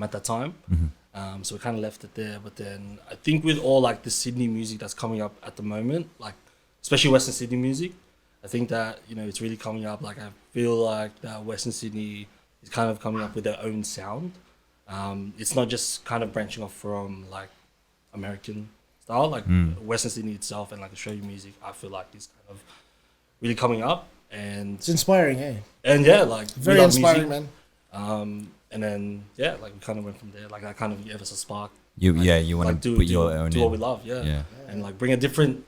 at that time. So we kind of left it there. But then I think with all like the Sydney music that's coming up at the moment, like especially Western Sydney music, I think that, you know, it's really coming up. Like I feel like that Western Sydney is kind of coming up with their own sound. It's not just kind of branching off from like American style, like Western Sydney itself and like Australian music. I feel like is kind of really coming up, and It's inspiring, hey. and yeah, like we Very love inspiring, music. man. And then yeah, like we kind of went from there. Like that kind of gave us a spark. You Like, you want like to put your own do in. what we love, yeah. Yeah. And like bring a different,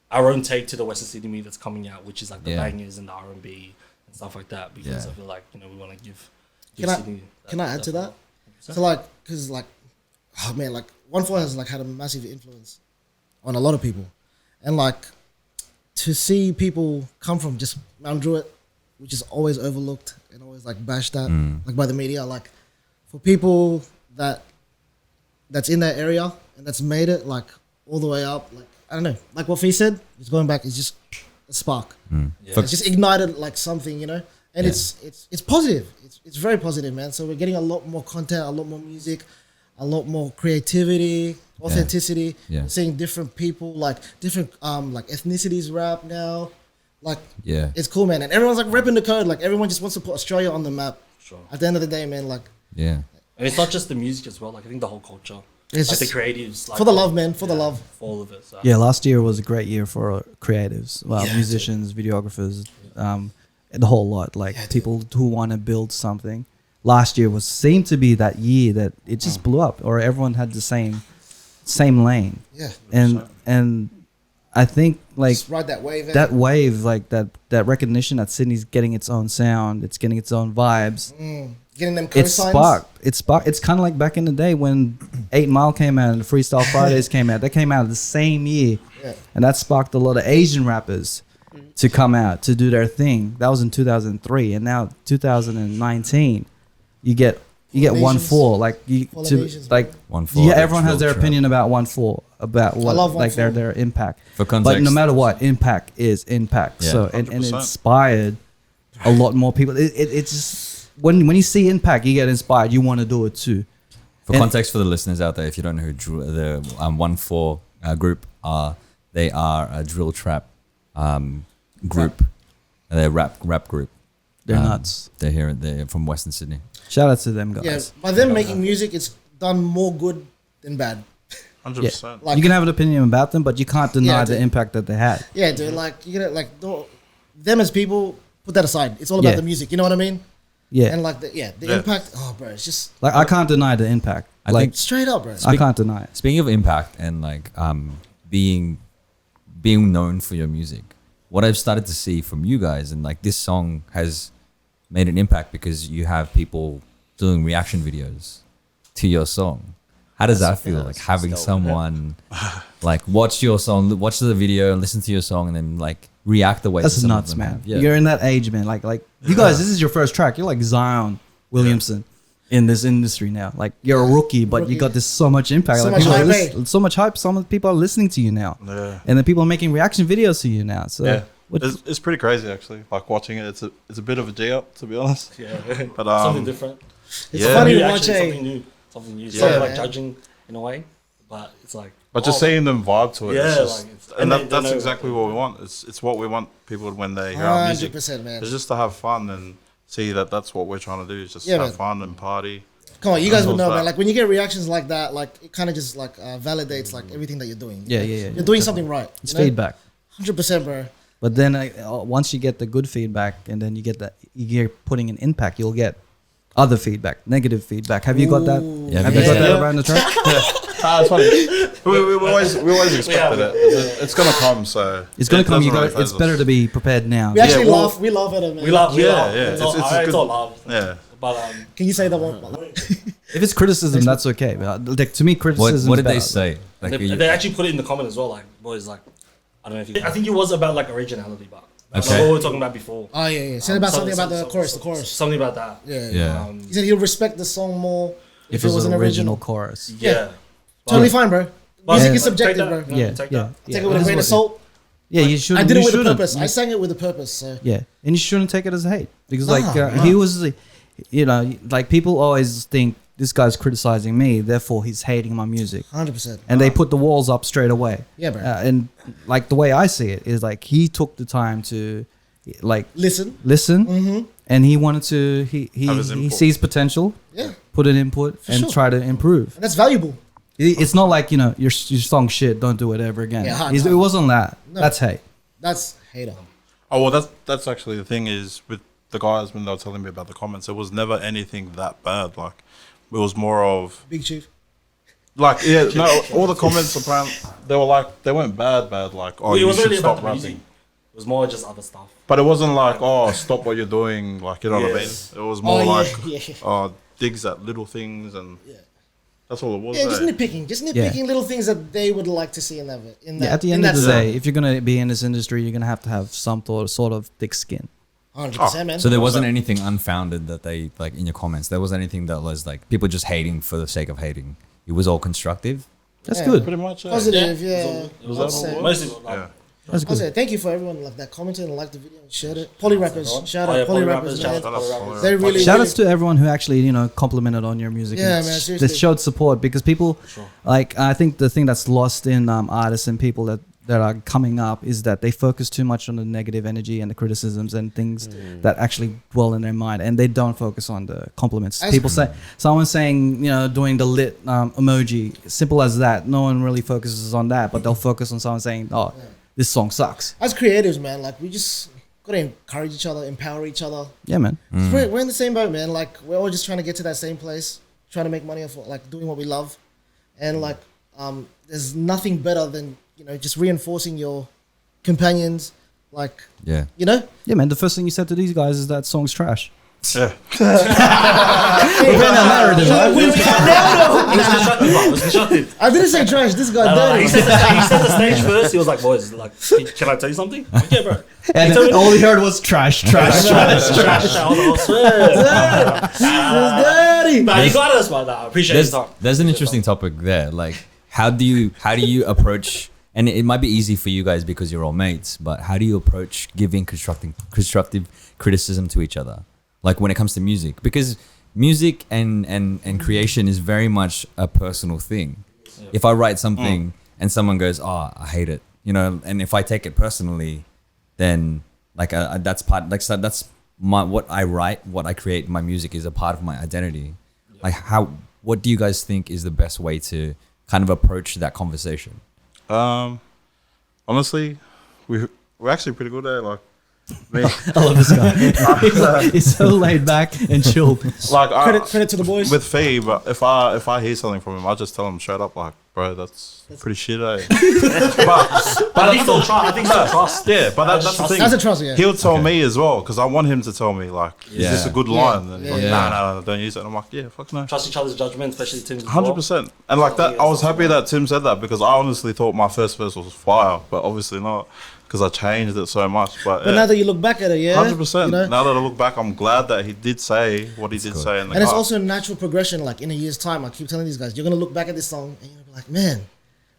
our own take to the Western Sydney music that's coming out, which is like the Yeah. bangers and the R&B and stuff like that. Because Yeah. I feel like, you know, we want to give Can I- Sydney Can I add to that? love. So like, cause like, oh man, like 1-4 has like had a massive influence on a lot of people, and like to see people come from just Mount Druitt, which is always overlooked and always like bashed at, like by the media, like for people that's in that area and that's made it like all the way up, like I don't know, like what Fee said, just going back is just a spark. Yeah. It's just ignited like something, you know, and Yeah. it's positive. It's very positive, man. So we're getting a lot more content, a lot more music, a lot more creativity, authenticity. Yeah. We're seeing different people, like different like ethnicities rap now. Like Yeah. it's cool, man. And everyone's like repping the code. Like everyone just wants to put Australia on the map. Sure. At the end of the day, man, like Yeah. And it's not just the music as well. Like I think the whole culture, it's like just the creatives, like for the love, man. For the love. for all of it. So. Yeah, last year was a great year for creatives, well, Yeah, musicians, videographers, the whole lot. Like people who want to build something. Last year seemed to be that year that it just blew up, or everyone had the same lane, Yeah. and I think like Just ride that wave. that wave, like that recognition that Sydney's getting its own sound, it's getting its own vibes. Getting them It's cosigns. sparked. It's sparked. It's kind of like back in the day when 8 Mile came out and the Freestyle Fridays came out. They came out the same year, Yeah. and that sparked a lot of Asian rappers to come out to do their thing. That was in 2003, and now 2019, you get Polynesians. 1-4. Like you to Polynesians, like 1-4, yeah, everyone has their trap. opinion about 1-4, about what love like 1-4. their impact. For But context, no matter what, impact is impact. Yeah. So and 100%. inspired a lot more people. It's just when you see impact, you get inspired. You want to do it too. For And- context for the listeners out there, if you don't know who the 1-4 group are, they are a drill trap group. They're rap group. They're nuts. They're from Western Sydney. Shout out to them guys. Yeah. By them making music, it's done more good than bad. 100%. Like You can have an opinion about them, but you can't deny Yeah, the dude. impact that they had. yeah, dude. Like you get like them as people. Put that aside. It's all about Yeah. the music. You know what I mean? Yeah, And like the Yeah. impact. Oh, bro, it's just like I can't deny the impact. I Like think- straight up, bro. I can't deny it. Speaking of impact and like being known for your music, what I've started to see from you guys, and like this song has made an impact because you have people doing reaction videos to your song. How does that feel? Like having dope. someone like watch your song, watch the video, and listen to your song, and then like react the way That's that some of nuts, them man. have. Yeah. You're in that age, man. Like you guys, this is your first track. You're like Zion Williamson in this industry now. Like you're a rookie, but you got this so much impact. So Like, much people are hype, so much hype. Some people are listening to you now, Yeah. and then people are making reaction videos to you now. So Yeah. what- It's pretty crazy actually. Like watching it, it's a bit of a G up to be honest. Yeah. But Something different. It's Yeah. funny New to action, watch something new. Something new. Yeah, Something like man. judging in a way, but it's like. But just oh, seeing them vibe to it, Yeah, it's just, like it's- and and they that's know exactly what we want. It's what we want people when they hear our music. 100%, man. It's just to have fun and see that that's what we're trying to do. Is just Yeah, have man. fun and party. Come on, you guys would Love know, that. man. Like when you get reactions like that, like it kind of just like validates like everything that you're doing. Yeah, yeah. You're doing something right. It's feedback. 100%, bro. But then once you get the good feedback, and then you're putting an impact, you'll get other feedback, negative feedback. Have you got that? Ooh. Yeah, Have you yeah. got that around the track? It's funny. we always expected it. It's gonna come. So It's gonna it come. doesn't really It's phase better us. to be prepared now. We actually well- laugh. We laugh at it, man. We love. Yeah, love. yeah. It's all, It's it's good. all love. Yeah. But Can you say that one? If it's criticism, that's okay. But like to me, criticism. What did they say? Like, they, you- they actually put it in the comment as well. Like boys, like I don't know if you. I think it was about like originality, but Okay. like what we were talking about before. Oh yeah, yeah. Said about something about the chorus. The chorus. Something about that. Yeah, Yeah. He said he'll respect the song more If it was an original chorus. Yeah. Totally fine, bro. But- Music but is subjective, take bro. that, Yeah, take yeah. that. Take it with a grain of salt. Yeah, you should. I did you it with a shouldn't. purpose. I sang it with a purpose. So Yeah, and you shouldn't take it as hate because like Nah, nah. he was, you know, like people always think this guy's criticizing me, therefore he's hating my music, 100%. and they put the walls up straight away. Yeah, bro. And like the way I see it is like he took the time to like Listen. listen, and he wanted to Have his he input. sees potential, Yeah. put an input, and sure. try to improve. And that's valuable. It's not like, you know, your song shit, don't do it ever again. Yeah, It wasn't that. No. That's hate. That's hater. Oh well, that's actually the thing is with the guys when they were telling me about the comments, it was never anything that bad. Like it was more of Big Chief. like no, all the comments apparently they were like they weren't bad, like oh it you wasn't should really about stop the music. rapping. It was more just other stuff. But it wasn't like oh stop what you're doing, like you know what I mean. Yes. It was more like yeah. digs at little things and that's all it was. Yeah, just eh? nitpicking little things that they would like to see in that. Yeah, at the end of the day, if you're gonna be in this industry, you're gonna have some sort of thick skin. 100%, man. So there wasn't anything unfounded that they like in your comments. There wasn't anything that was like people just hating for the sake of hating. It was all constructive. That's Yeah. good. Pretty much. Positive, Yeah, yeah. it was that I'd say. all? Mostly, like, Yeah. That's I'd good. say thank you for everyone like that commented and liked the video and shared it. Poly rappers, shout Oh, out yeah, poly Poly rappers, Rappers, man. shout out to Poly Rappers. They really, Shout really, outs to everyone who actually, you know, complimented on your music. Yeah, and man, they seriously. showed support because people, like, I think the thing that's lost in artists and people that are coming up is that they focus too much on the negative energy and the criticisms and things that actually dwell in their mind, and they don't focus on the compliments. As- People say, someone saying, you know, doing the lit emoji, simple as that. No one really focuses on that, but they'll focus on someone saying, oh, this song sucks. as creatives, man, like we just gotta encourage each other, empower each other. Yeah, man. We're in the same boat, man. Like we're all just trying to get to that same place, trying to make money off like doing what we love, and like there's nothing better than, you know, just reinforcing your companions, like, Yeah. you know. Yeah, man. The first thing you said to these guys is that song's trash. Yeah. it was constructive, bro. It was constructive. I didn't say trash. This guy No, he dirty. set the stage first. He was like, boys, like, can I tell you something? I'm like, yeah, bro. And told me- all he heard was trash, trash, trash. Trash. I was like, I swear. Dirty. Nah, you got us, man. Nah, I appreciate his time. There's an interesting topic there. Like, how do you approach? And it might be easy for you guys because you're all mates, but how do you approach giving constructive criticism to each other? Like when it comes to music, because music and creation is very much a personal thing. If I write something and someone goes, "Oh, I hate it," you know, and if I take it personally, then like that's part like so that's my what I write, what I create. My music is a part of my identity. Like what do you guys think is the best way to kind of approach that conversation? Honestly, we're actually pretty good at it. Like me, I love this guy. He's so laid back and chilled. like Credit to the boys. with Fee, but if I hear something from him, I just tell him straight up, like, bro, that's pretty shit, eh? but I think still trust. I think still trust. yeah, but that's the thing. That's a trust, yeah. He'll tell me as well because I want him to tell me, like, is this a good line? And he's like, Yeah. no, don't use it. And I'm like, yeah, fuck no. Trust each other's judgment, especially Tim's. as well. 100%. And like that, I was happy that Tim said that because I honestly thought my first verse was fire, but obviously not because I changed it so much. But But now that you look back at it, yeah, 100%. you know? Now that I look back, I'm glad that he did say what he did say. In the And it's car. also a natural progression. Like in a year's time, I keep telling these guys, you're gonna look back at this song and you're gonna be like, man,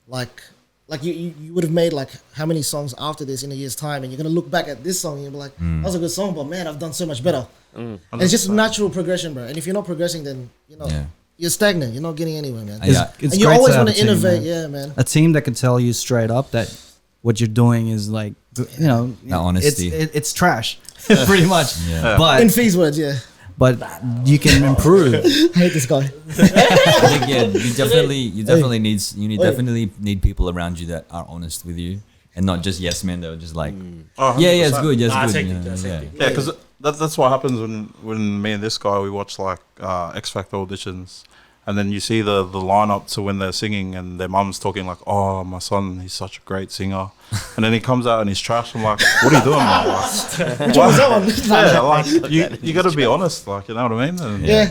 like you would have made like how many songs after this in a year's time, and you're gonna look back at this song and you'll be like, that was a good song, but man, I've done so much better. And it's just a natural progression, bro. And if you're not progressing, then you know you're stagnant. You're not getting anywhere, man. Yeah. It's And you great always have want a to team, innovate, man. yeah, man. A team that can tell you straight up that what you're doing is like, you know, That honesty. It's trash, pretty much. Yeah. But In Fee's words, yeah. but you can improve. I hate this guy. I think you definitely need people around you that are honest with you and not just yes men that are just like Oh, yeah it's 100%. good Nah, it's take good it, you know, take yeah. it. Yeah, because that's what happens when me and this guy we watch like X Factor auditions, and then you see the lineup to when they're singing, and their mum's talking like, "Oh, my son, he's such a great singer," and then he comes out and he's trash. I'm like, "What are you doing, man?" Like, Which one was that one? yeah, like you got to be honest, like you know what I mean? And, Yeah.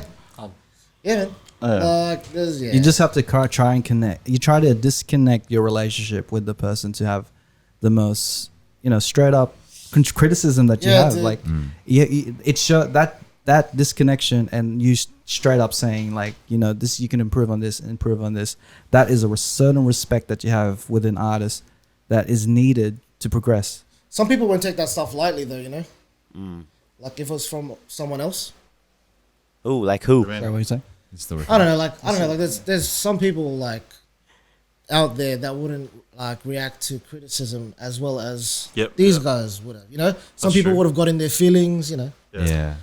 Yeah, man. yeah. Yeah. You just have to try and connect. You try to disconnect your relationship with the person to have the most, you know, straight up criticism that you Yeah, have. dude. Like, it show that disconnection, and you straight up saying like, you know, this you can improve on this, improve on this. That is a certain respect that you have with an artist that is needed to progress. Some people won't take that stuff lightly, though. You know, like if it was from someone else. Ooh, like who? Sorry, what you say? It's the I don't know. Like there's some people like out there that wouldn't like react to criticism as well as these guys would have. You know, some people would have got in their feelings. You know. Yeah.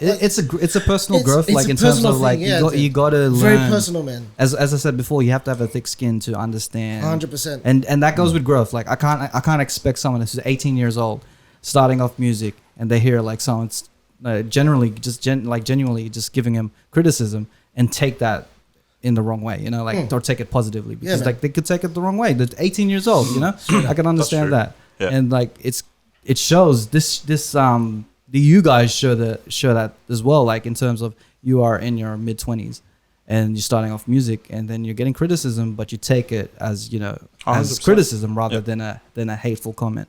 It's a personal growth. it's like a in terms personal of like thing, yeah, you got to learn. Very personal, man. As I said before, you have to have a thick skin to understand. 100%. And that goes with growth. Like I can't expect someone who's 18 years old, starting off music, and they hear like someone's genuinely just giving him criticism and take that in the wrong way, you know, like or take it positively because like they could take it the wrong way. They're 18 years old, you know. I can understand that, and like it shows you guys show that as well. Like in terms of you are in your mid-20s and you're starting off music, and then you're getting criticism, but you take it as, you know, as 100%. criticism rather than a hateful comment.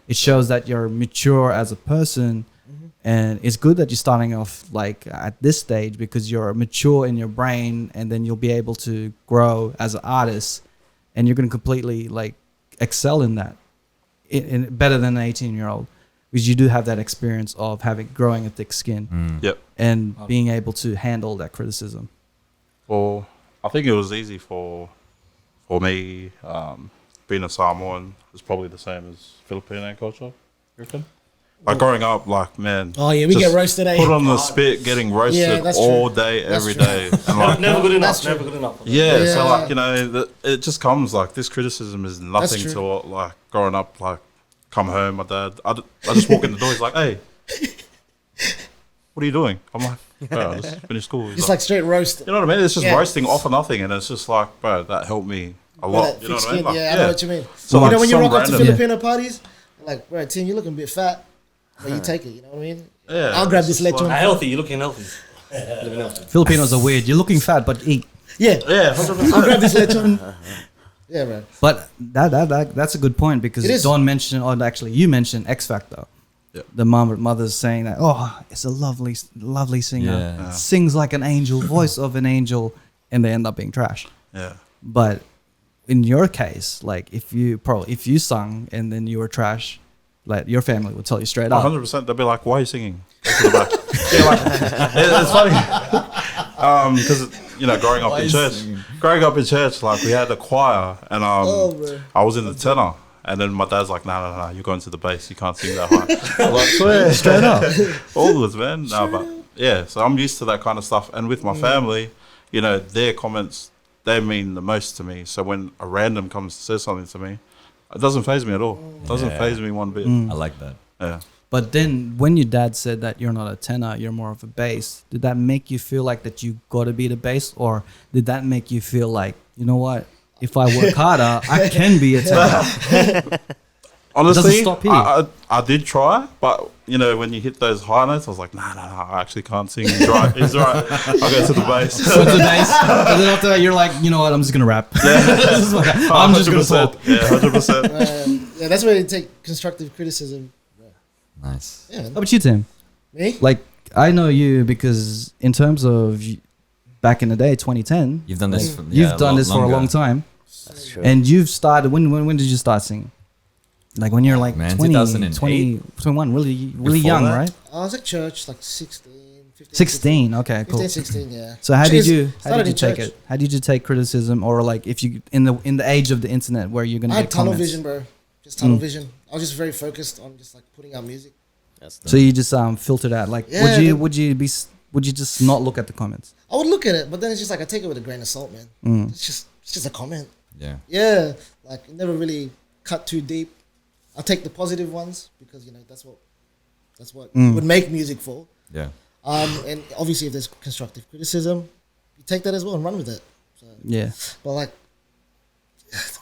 It shows that you're mature as a person. And it's good that you're starting off like at this stage because you're mature in your brain, and then you'll be able to grow as an artist, and you're going to completely like excel in that, in better than an 18-year-old, because you do have that experience of growing a thick skin, and being able to handle that criticism. Well, I think it was easy for me. Being a Samoan is probably the same as Filipino culture. You reckon? Like growing up, like man. Oh yeah, we get roasted. Put on the spit, getting roasted all day, every day. And like, Never good enough. Never good enough. yeah, so like, you know, it just comes like this criticism is nothing to what, like growing up. Like, come home, my dad. I just walk in the door. He's like, "Hey, what are you doing?" I'm like, "Bro, I just finished school." He's It's like straight roast. you know what I mean? It's just roasting off of nothing, and it's just like, bro, that helped me a lot. You know what I mean? Like, I know what you mean. So you like know when you some rock up to random- Filipino parties, like, bro, Tim, you looking a bit fat, but you take it. You know what I mean? Yeah, I'll grab this it's just lechon. Healthy. You're looking healthy. Living healthy. Filipinos are weird. You're looking fat, but eat. Yeah, Yeah, 100%. I'll grab this lechon. Yeah, man. But that's a good point, because It is. Don mentioned, or actually you mentioned X Factor. Yeah. The mother's saying that, oh, it's a lovely singer, Yeah. sings like an angel, voice of an angel, and they end up being trash. Yeah. But in your case, like if you sung and then you were trash, like your family would tell you straight up. 100%. They'll be like, "Why are you singing?" Go to the back. Yeah, like, it's funny because you know, growing up in church, like we had a choir, and bro. I was in the tenor, and then my dad's like, "No, you're going to the bass. You can't sing that high." I'm like, swear, straight up, always, man. No, but yeah, so I'm used to that kind of stuff, and with my family, you know, their comments, they mean the most to me. So when a random comes to say something to me, it doesn't faze me at all. It doesn't faze me one bit. I like that. Yeah. But then when your dad said that you're not a tenor, you're more of a bass, did that make you feel like that you got to be the bass, or did that make you feel like, you know what, if I work harder, I can be a tenor? Honestly, stop here. I did try, but you know, when you hit those high notes, I was like, nah, I actually can't sing. He's right. I'll go to the bass. So the bass, and then after that, you're like, you know what, I'm just gonna rap. I'm just gonna talk. Yeah, 100%. Yeah, that's where you take constructive criticism. Nice. Yeah, man. How about you, Tim? Me? Like, I know you because in terms of back in the day, 2010, You've done this. you've done this for a long time, That's true. and you've started. When did you start singing? Like when you're like Man, 20, 2008. 20, 21, really Before young, that? right? I was at church like 16, 15. 16. Okay, cool. 15, 16, yeah. So how did you Started in take church. it? How did you take criticism, or like if you in the age of the internet where you're gonna I get had tunnel comments? vision, bro. Just tunnel vision. I was just very focused on just like putting out music. That's So you just filtered out. Like, Yeah, would you just not look at the comments? I would look at it, but then it's just like I take it with a grain of salt, man. It's just a comment. Yeah. Yeah, like it never really cut too deep. I'll take the positive ones because you know that's what you would make music for. Yeah. And obviously if there's constructive criticism, you take that as well and run with it. So, Yeah. but like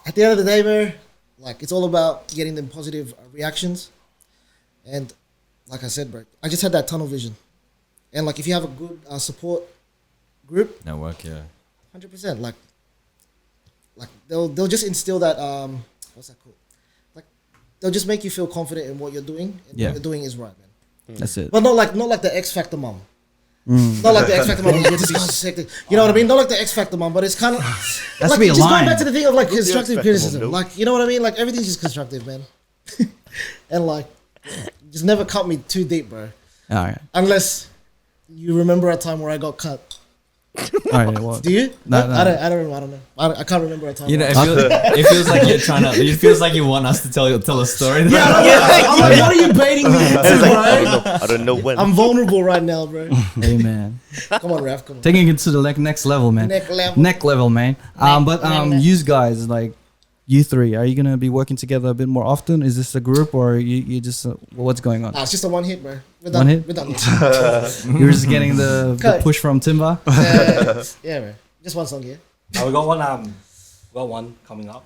at the end of the day, bro, like it's all about getting them positive reactions. And like I said, bro, I just had that tunnel vision. And like if you have a good support group, Network. Yeah. 100%, like they'll just instill that what's that called? Like they'll just make you feel confident in what you're doing, and Yeah. what you're doing is right, man. That's it. But not like the X Factor mom. Not like the X Factor mom. This guy's hectic. You know what I mean? Not like the X Factor mom, but it's kind of That's like be a just line. going back to the thing of like constructive X Factor criticism. mom, dude? Like you know what I mean? Like everything's just constructive, man. and like, just never cut me too deep, bro. All right. Unless you remember a time where I got cut. All right. What? Do you? No, no. I don't know. I don't know. I can't remember a time. You know, where it feels like you're trying to. It feels like you want us to tell a story. I'm like, what are you baiting me into, It's like, bro? I don't know when. I'm vulnerable right now, bro. Hey, man. Come on, Raf. Come on. Taking it to the next level, man. Neck level. Man. You guys, like, you three, are you gonna be working together a bit more often? Is this a group, or you just what's going on? Nah, it's just a one hit, bro. We're One done. hit? We're done. You're just getting the Okay. push from Timba. Yeah, bro. Just one song, yeah. We got one. We got one coming up.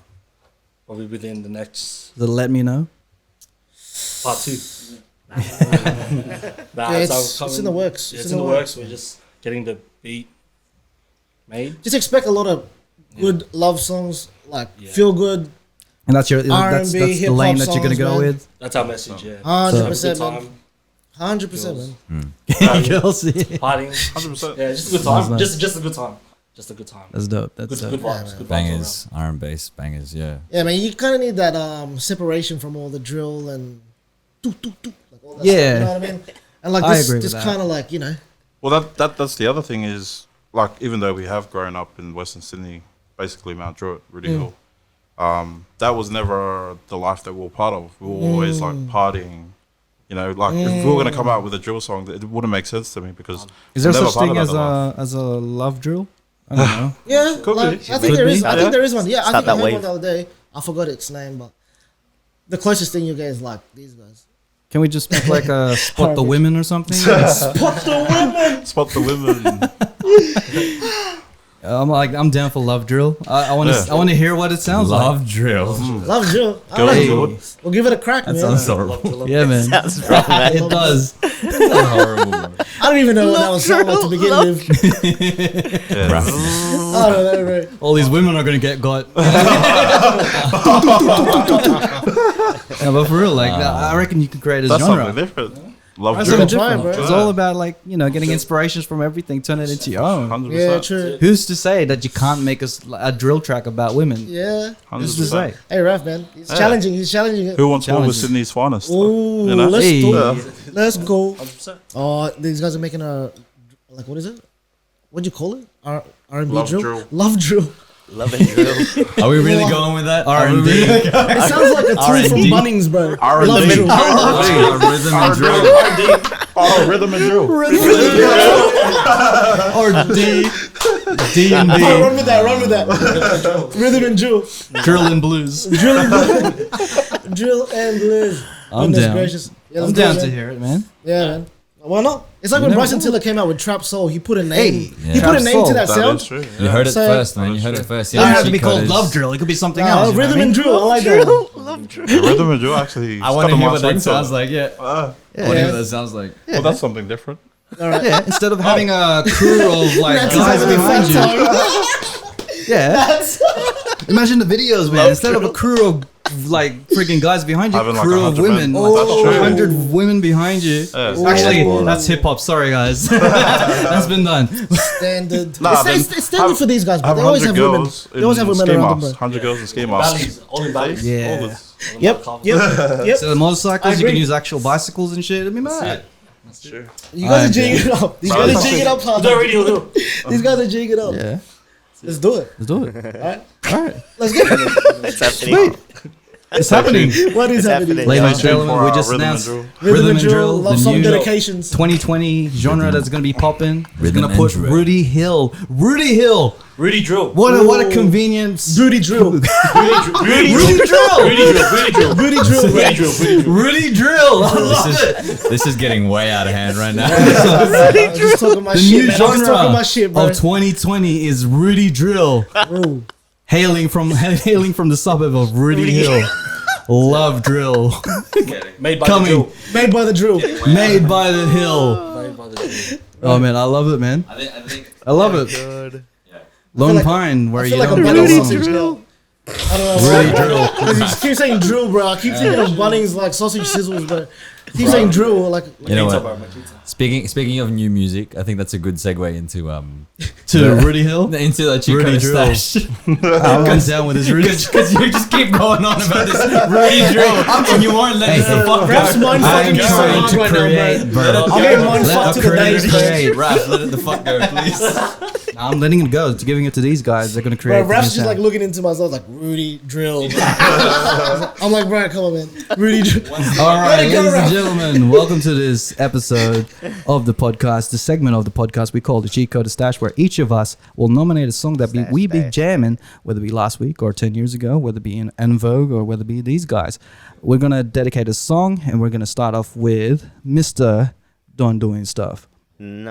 Probably within the next The let me know. part 2. Yeah, it's in the works. Yeah, it's in the works. We're just getting the beat made. Just expect a lot of good love songs, like feel good, And that's that's R&B, the hip-hop lane that you're gonna songs, go man. with. That's our message. Yeah. 100%, Good man. time, 100%, man. Girls, yeah. partying. 100%. Yeah, just a good time. Nice. Just a good time. Just a good time. That's dope. That's Good, dope. good vibes. man. Good vibes Bangers, R&B bass, bangers. Yeah. Yeah, man. You kind of need that separation from all the drill and like all that Yeah. stuff, you know what I mean? And like I this, agree with just that. kind of like Well, that's the other thing is, like, even though we have grown up in Western Sydney, basically Mount Druitt, Rudy Hill, that was never the life that we were part of. We were always like partying. You know, like if we were going to come out with a drill song, it wouldn't make sense to me because Is there I'm never such part thing of that as life. a love drill? I don't know. yeah. Could Like, be. I think Could there be. is. I Yeah. think there is one. Yeah, I Start think I that heard wave. one the other day. I forgot its name, but the closest thing you get is like these guys. Can we just make like a spot the women or something? Spot the women. Spot the women. I'm down for love drill. I want to Yeah. I want to hear what it sounds Love drill. Love drill. I Girls like do it. it. We'll give it a crack, man. Sounds horrible. like. Yeah, man. That's wrong, man. It does. horrible. Bro. I don't even know what that was sound like to begin with. Yeah. I don't know, bro. All these women are gonna get got. Yeah, but for real, like I reckon you can create a That's genre. something different. Love That's drill. something Try, different. bro. It's all about like getting inspirations from everything, turn it into your own. 100%. Yeah, true. Who's to say that you can't make a drill track about women? Yeah. Who's to say? Hey, Raf, man. He's Yeah. challenging. He's challenging it. Who wants more with Challenging. Sydney's finest? Ooh, You know? let's Hey. go. Yeah. Let's go. 100%. Oh, these guys are making a like what is it? What'd you call it? R&B Love drill? drill. Love drill. Love and drill. Are we really going with that? R&B. It sounds like a tool from R&D. Bunnings, bro. R&D. Love drill. Rhythm and drill. Oh, rhythm and drill. Or D and Oh, B, run with that. Run with that. Rhythm and drill. drill and blues. Drill and drill and blues. I'm Goodness down. gracious. Yeah, I'm let's go, down man. to hear it, man. Yeah, man. Why not? It's like when never Bryson know. Tiller came out with Trap Soul. He put a name. Hey, he put a Trap name Soul. to that That sound. is true. You heard it So- first, man. You heard it first. It doesn't Yeah, have to be called Cheatcoders. love drill. It could be something Nah, else. you know rhythm what I and mean? drill. I like that. Yeah, rhythm and drill actually. I want to got hear a what nice that sounds ringtone. like. Yeah. I want to hear what that sounds like. Well, that's something different. All right. Yeah, instead of having a crew of like That's guys having a behind fun you. time. Yeah. Imagine the videos, man. Instead of a crew of like freaking guys behind you, Having, like, crew of 100 women, men. like That's true. 100 women behind you. Yeah. Actually, Oh. that's hip hop. Sorry, guys. That's been done. Standard. Nah, then it's standard for these guys, but Have they always 100 have women. girls They always have women around them, bro. 100 girls in ski masks. Valleys, all in valleys. Yeah. All good. Yep. Yep. So the motorcycles, I you can agree. use actual bicycles and shit. It'd be mad. That's true. You guys I are jigging it up. These guys are jigging it up. We do already do. These guys are jigging it up. Yeah. Let's do it. Let's do it. Alright? All right. Let's get it. It's happening. It's happening. What is It's happening? happening. Ladies and Stay tuned gentlemen, for we our just rhythm and announced drill. Rhythm and drill, love the song new dedications. 2020 genre that's going to be popping. It's Rhythm going to and put drill. Rudy Hill. Rudy Hill. Rudy drill. What a convenience. Booty drill. Rudy Drill. Rudy drill. Rudy drill. Booty drill. Rudy drill. Rudy Drill. I love it. This is getting way out of hand right now. I'm just talking my The shit, new man. I'm just talking genre my shit, bro. of 2020 is Rudy Drill. Ooh. hailing from the suburb of Rudy Hill. Love drill. Made by Coming. the drill. Made by the drill. Made by the hill. Made by the drill. Oh man, I love it, man. I think I love it. Good. Lone like- Pine, where I you feel like don't I'm get Bunnings along. sausage now. I don't know why. Rudy Drill. Because you keep saying drill, bro. I keep thinking of Bunnings like sausage sizzles, bro. He's saying drill like You know Makita, what? bro, Makita. Speaking of new music, I think that's a good segue into To Rudy Hill. into the Rudy Cheatcoders Drill. stash. I'm down with his Rudy. Because you just keep going on about this Rudy drill, and you won't let us the fuck Rap's go. mind fucking I'm so trying hard to right now, create, bro. bro. I'm getting mind Let fucked a to the creator days, create. Raph, let it the fuck go, please. I'm letting it go. It's giving it to these guys. They're gonna create. Bro, Rap's just things like now. looking into myself like Rudy drill. I'm like, bro, come on, man. Rudy drill. All right, Let it go, ladies and Raph. gentlemen, welcome to this episode of the podcast, the segment of the podcast we call the Cheatcoders Stash, where each of us will nominate a song that we be jamming, whether it be last week or 10 years ago, whether it be in Vogue or whether it be these guys. We're gonna dedicate a song, and we're gonna start off with Mr. Don Doing Stuff. No.